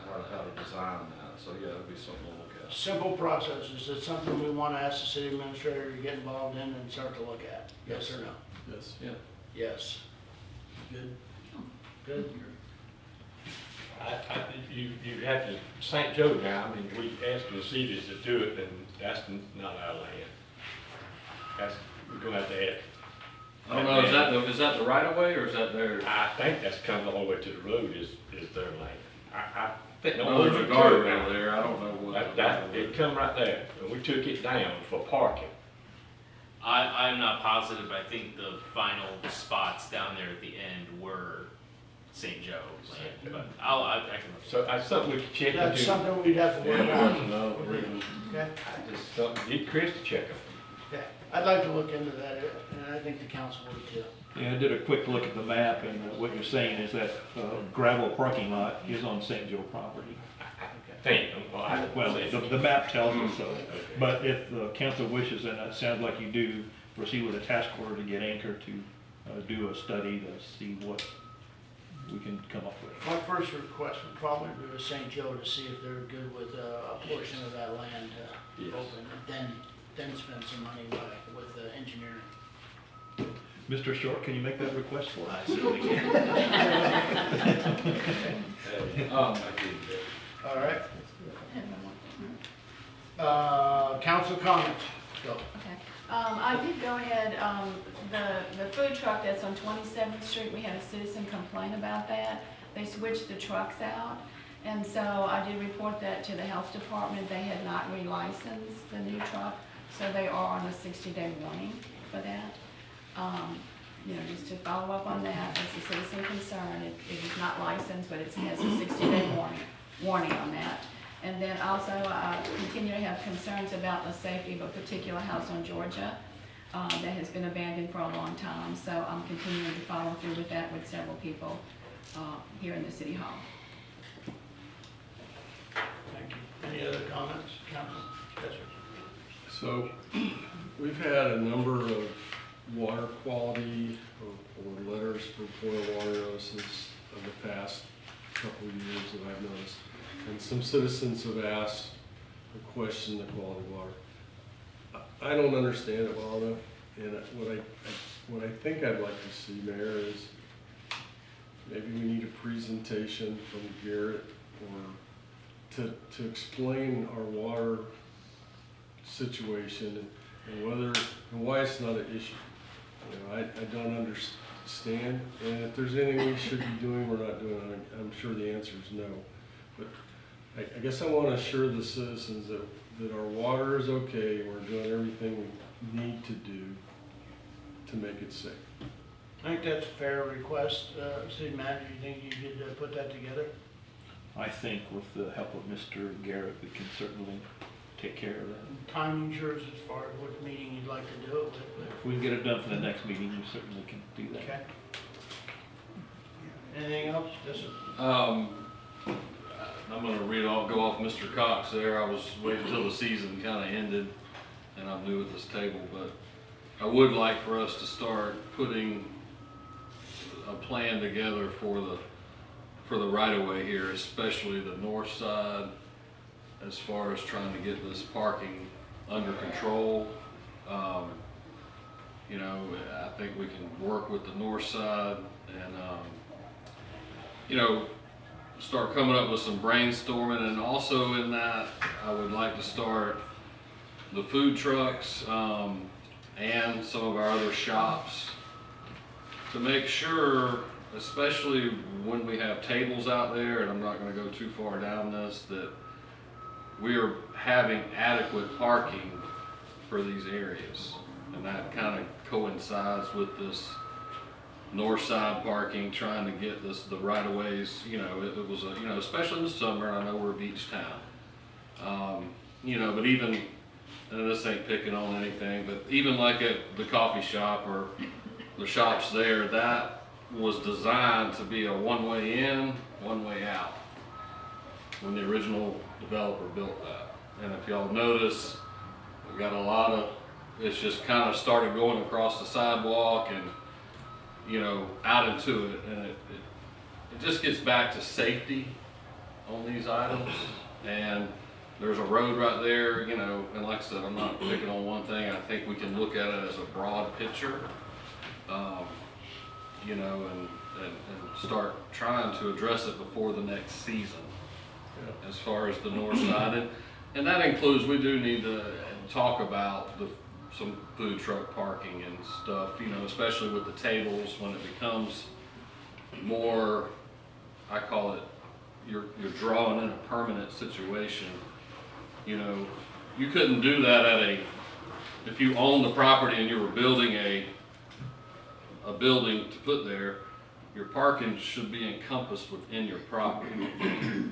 how to design that. So yeah, it'd be something to look at. Simple process. Is it something we want to ask the city administrator to get involved in and start to look at? Yes or no? Yes. Yeah. Yes. Good. Good. You have to, St. Joe now, I mean, we asked the cities to do it, and that's not our land. That's, we're gonna have to add. I don't know, is that the right of way, or is that their? I think that's coming all the way to the road is their land. I think. No, there's a guardrail there, I don't know what. It come right there, and we took it down for parking. I'm not positive, but I think the final spots down there at the end were St. Joe's land, but I can. So that's something we could check into. That's something we'd have to work out. No, Okay. I just something, get Chris to check them. Okay. I'd like to look into that, and I think the council would too. Yeah, I did a quick look at the map, and what you're saying is that gravel parking lot is on St. Joe property. Well, the map tells us so, but if the council wishes, and it sounds like you do, proceed with a task order to get Anchor to do a study to see what we can come up with. My first request would probably be to St. Joe to see if they're good with a portion of that land open, and then spend some money with engineering. Mr. Short, can you make that request for us? I certainly can. All right. Council comments, go. Okay. I did go ahead, the food truck that's on 27th Street, we had a citizen complain about that. They switched the trucks out, and so I did report that to the health department. They had not relicensed the new truck, so they are on a 60-day warning for that. You know, just to follow up on that, as a citizen concern, it is not licensed, but it has a 60-day warning on that. And then also, I continue to have concerns about the safety of a particular house on Georgia that has been abandoned for a long time. So I'm continuing to follow through with that with several people here in the City Hall. Thank you. Any other comments, council? Yes, sir. So, we've had a number of water quality or letters for boil water notices in the past couple of years that I've noticed. And some citizens have asked or questioned the quality of water. I don't understand it well enough, and what I think I'd like to see, Mayor, is maybe we need a presentation from Garrett or to explain our water situation and whether and why it's not an issue. You know, I don't understand, and if there's anything we should be doing, we're not doing it. I'm sure the answer is no. But I guess I want to assure the citizens that our water is okay, and we're doing everything we need to do to make it safe. I think that's a fair request. City manager, you think you could put that together? I think with the help of Mr. Garrett, we can certainly take care of that. Timing yours as far as what meeting you'd like to do it with. If we can get it done for the next meeting, we certainly can do that. Okay. Anything else? Yes, sir. I'm gonna go off Mr. Cox there. I was waiting until the season kinda ended and I'm new at this table, but I would like for us to start putting a plan together for the right of way here, especially the north side, as far as trying to get this parking under control. You know, I think we can work with the north side and, you know, start coming up with some brainstorming. And also in that, I would like to start the food trucks and some of our other shops to make sure, especially when we have tables out there, and I'm not going to go too far down this, that we are having adequate parking for these areas. And that kind of coincides with this north side parking, trying to get the right of ways. You know, it was you know, especially in the summer, I know we're a beach town. You know, but even, and this ain't picking on anything, but even like at the coffee shop or the shops there, that was designed to be a one-way in, one-way out when the original developer built that. And if y'all notice, we've got a lot of, it's just kind of started going across the sidewalk and, you know, out into it, and it just gets back to safety on these items. And there's a road right there, you know, and like I said, I'm not picking on one thing. I think we can look at it as a broad picture, you know, and start trying to address it before the next season, as far as the north side. And that includes, we do need to talk about some food truck parking and stuff, you know, especially with the tables, when it becomes more, I call it, you're drawing in a permanent situation. You know, you couldn't do that if you own the property and you were building a building to put there, your parking should be encompassed within your property,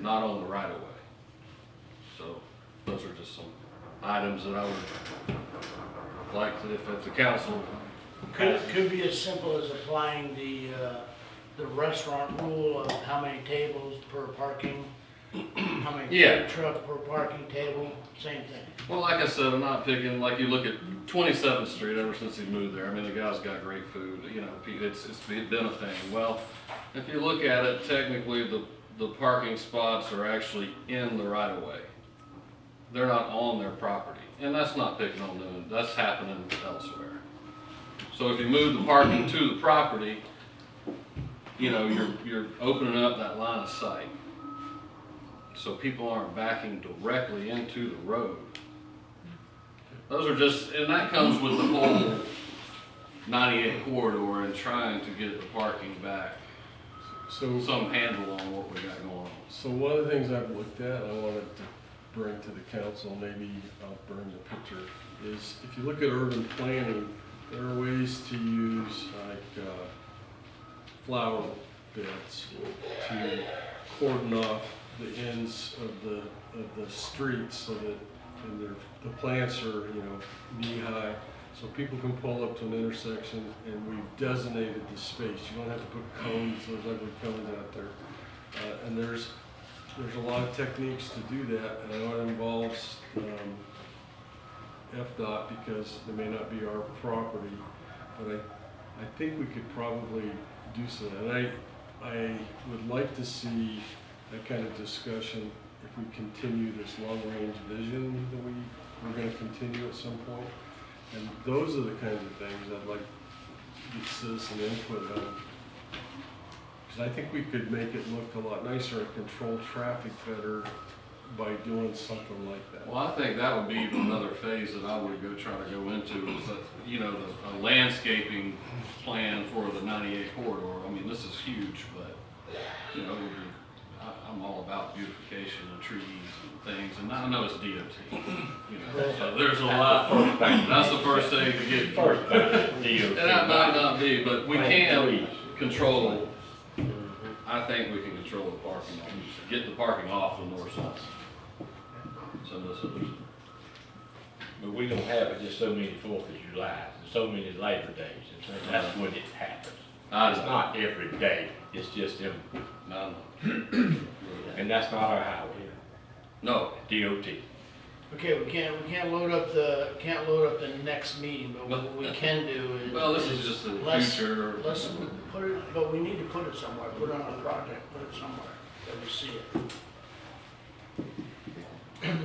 not on the right of way. So those are just some items that I would like to, if the council Could be as simple as applying the restaurant rule of how many tables per parking, how many food truck per parking table, same thing. Well, like I said, I'm not picking, like you look at 27th Street ever since he moved there. I mean, the guy's got great food, you know, it's been a thing. Well, if you look at it, technically the parking spots are actually in the right of way. They're not on their property. And that's not picking on them, that's happening elsewhere. So if you move the parking to the property, you know, you're opening up that line of sight. So people aren't backing directly into the road. Those are just, and that comes with the whole 98 corridor and trying to get the parking back. So some handle on what we got going on. So one of the things I've looked at, I wanted to bring to the council, maybe I'll bring the picture, is if you look at urban planning, there are ways to use like flower beds to cordon off the ends of the streets so that the plants are, you know, knee high, so people can pull up to an intersection, and we've designated the space. You don't have to put cones, those ugly cones out there. And there's a lot of techniques to do that, and I know it involves FDOT because it may not be our property, but I think we could probably do so. And I would like to see that kind of discussion if we continue this long-range vision that we're going to continue at some point. And those are the kinds of things I'd like to get citizen input on. Because I think we could make it look a lot nicer and control traffic better by doing something like that. Well, I think that would be another phase that I would try to go into is that, you know, a landscaping plan for the 98 corridor. I mean, this is huge, but, you know, I'm all about beautification and trees and things, and I know it's DOT, you know, so there's a lot. That's the first thing to get. And that might not be, but we can control. I think we can control the parking, get the parking off the north side. But we don't have it just so many 4th of July, so many Labor Days, and so that's when it happens. It's not every day, it's just them. No. And that's not our highway. No. DOT. Okay, we can't load up the next meeting, but what we can do is. Well, this is just the let's- future. Let's put it, but we need to put it somewhere, put it on a project, put it somewhere, that we see it.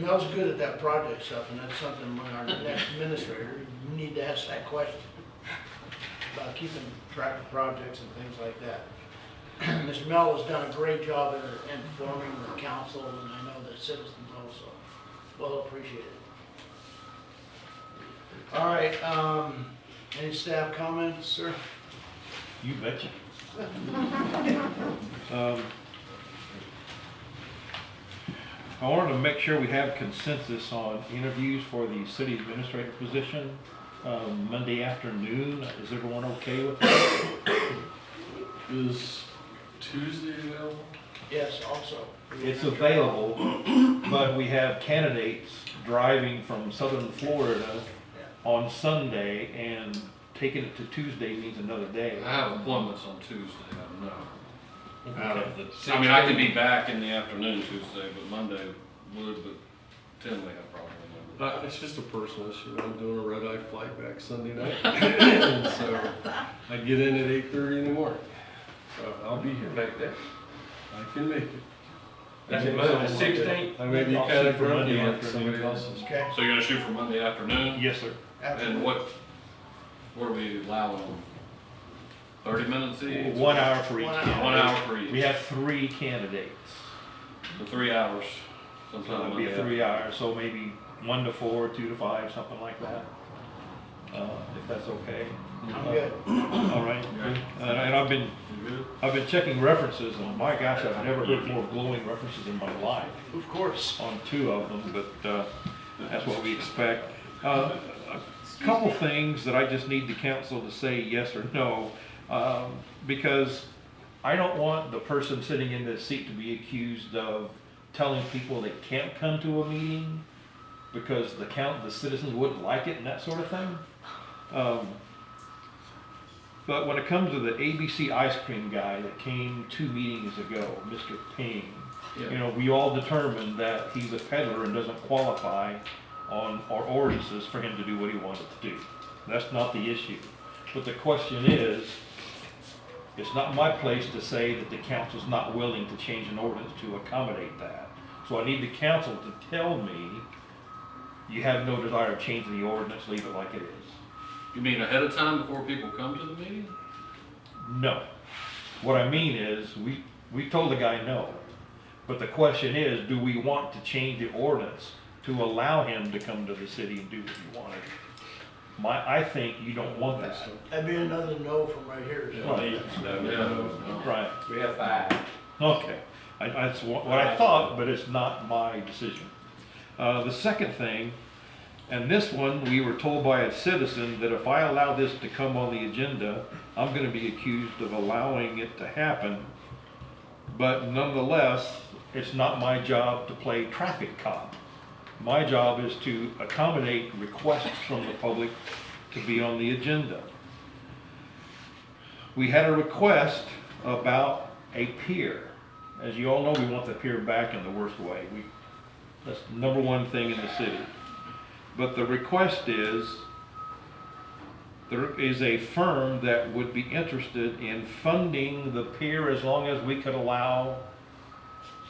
Mel's good at that project stuff, and that's something when our next administrator, we need to ask that question about keeping track of projects and things like that. Mr. Mel has done a great job in informing the council, and I know the citizens also. Well appreciated. All right, any staff comments, sir? You betcha. I wanted to make sure we have consensus on interviews for the city administrator position, Monday afternoon. Is everyone okay with that? Is Tuesday available? Yes, also. It's available, but we have candidates driving from southern Florida on Sunday, and taking it to Tuesday means another day. I have appointments on Tuesday, I don't know. Out of the, I I mean, I could be back in the afternoon Tuesday, but Monday would, but Tim may have problems with Monday. It's just a personal issue. I'm doing a red-eye flight back Sunday night. And so I get in at 8:30 in the morning. So I'll be here. Make that. I can make it. That's the 16th? I may be I'll kind shoot of for grumpy Monday like somebody afternoon. else's. Okay. So you're gonna shoot for Monday afternoon? Yes, sir. And what are we allowing them? 30 minutes each? 1 hour for each. 1 hour. candidate. 1 hour for each. We have 3 candidates. For 3 hours So sometime it'd be Monday. a 3 hour, so maybe 1 to 4, 2 to 5, something like that. If that's okay. I'm good. All right. And I've been checking references, and my gosh, I've never heard more glowing references in my life Of course. on 2 of them, but that's what we expect. A couple things that I just need the council to say yes or no, because I don't want the person sitting in this seat to be accused of telling people they can't come to a meeting because the citizens wouldn't like it and that sort of thing. But when it comes to the ABC ice cream guy that came 2 meetings ago, Mr. Ping, you know, we all determined that he's a peddler and doesn't qualify on our ordinances for him to do what he wanted to do. That's not the issue. But the question is, it's not my place to say that the council's not willing to change an ordinance to accommodate that. So I need the council to tell me, you have no desire of changing the ordinance, leave it like it is. You mean ahead of time before people come to the meeting? No. What I mean is, we told the guy no. But the question is, do we want to change the ordinance to allow him to come to the city and do what he wanted? I think you don't want that. That'd be another no from right here. So. Right. We have 5. Okay. That's what I thought, but it's not my decision. The second thing, and this one, we were told by a citizen that if I allow this to come on the agenda, I'm going to be accused of allowing it to happen. But nonetheless, it's not my job to play traffic cop. My job is to accommodate requests from the public to be on the agenda. We had a request about a pier. As you all know, we want the pier back in the worst way. That's the #1 thing in the city. But the request is, there is a firm that would be interested in funding the pier as long as we could allow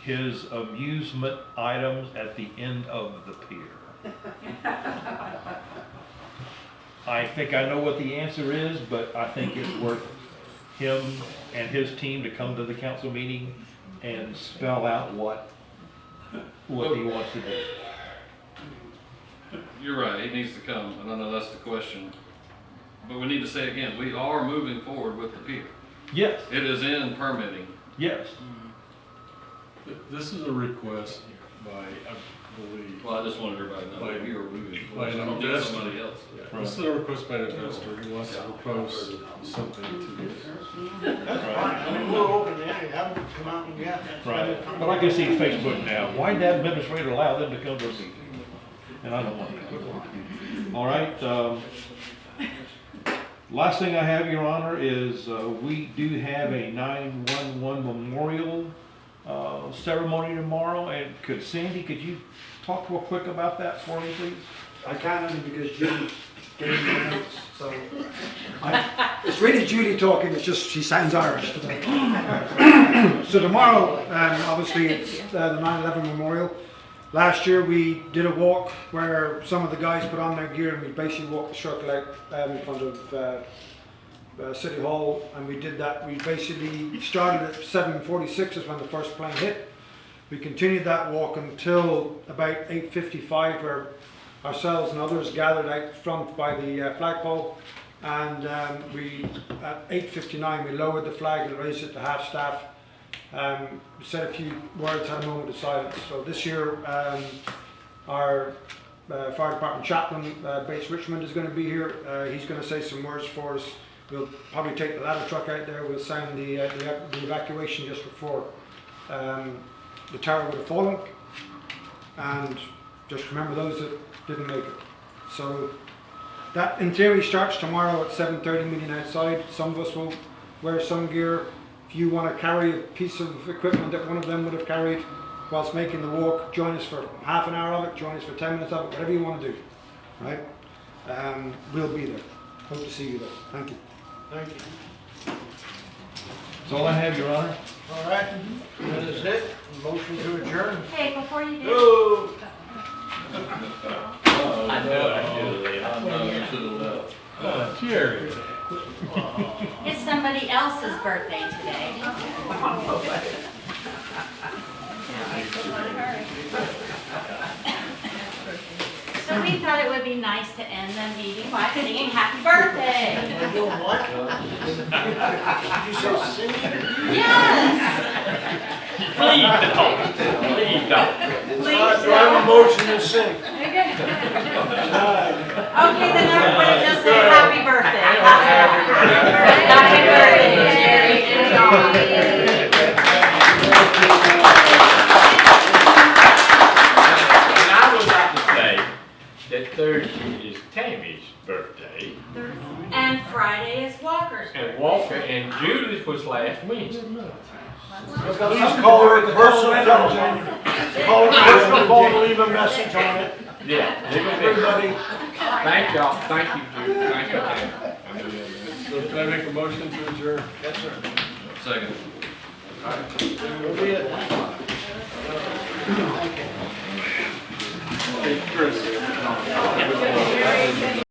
his amusement items at the end of the pier. I think I know what the answer is, but I think it's worth him and his team to come to the council meeting and spell out what he wants to do. You're right, he needs to come, and I know that's the question. But we need to say again, we are moving forward with the pier. Yes. It is in permitting. Yes. This is a request by, I believe. Well, I just wanted everybody to know that we are moving By forward. an I don't think investor. somebody else. Yeah, this is a request by an investor who wants to propose something to this. That's fine. I mean, we're open to any, have them come out and yeah. Right. But I can see Facebook now. Why did that administrator allow them to come to a meeting? And I don't want that. All right. Last thing I have, Your Honor, is we do have a 911 memorial ceremony tomorrow, and could you talk real quick about that for me, please? I can't only because Judy gave me the notes, so. It's really Judy talking, it's just she sounds Irish. So tomorrow, obviously it's the 9/11 Memorial. Last year we did a walk where some of the guys put on their gear and we basically walked the circle out in front of City Hall, and we did that. We basically started at 7:46 is when the first plane hit. We continued that walk until about 8:55, where ourselves and others gathered out front by the flagpole, and we at 8:59 we lowered the flag and raised it to half staff. We said a few words, had a moment of silence. So this year our fire department chaplain, Bates Richmond, is going to be here. He's going to say some words for us. We'll probably take the ladder truck out there. We'll sound the evacuation just before the tower would have fallen. And just remember those that didn't make it. So that in theory starts tomorrow at 7:30, meeting outside. Some of us will wear some gear. If you want to carry a piece of equipment that one of them would have carried whilst making the walk, join us for half an hour of it, join us for 10 minutes of it, whatever you want to do, right? We'll be there. Hope to see you there. Thank you. Thank you. That's all I have, Your Honor. All right, that is it. Motion to adjourn. Hey, before you do. Oh. I knew it. Jerry. It's somebody else's birthday today. So we thought it would be nice to end the meeting by singing happy birthday. We're doing what? Did you say singing? Yes. Please don't. Please don't. Do I have a motion to sing? Okay, then everybody just say happy birthday. Happy birthday, Jerry and Dawn. And I would like to say that Thursday is Tammy's birthday, And Friday is Walker's birthday. and Walker and Judith was last Wednesday. Please call her a personal phone. Call her a personal phone and leave a message on it. Yeah, Everybody. thank y'all, thank you, Judy, thank you, Tammy. So can I make a motion to adjourn? Yes, sir. Second. All right. We'll be at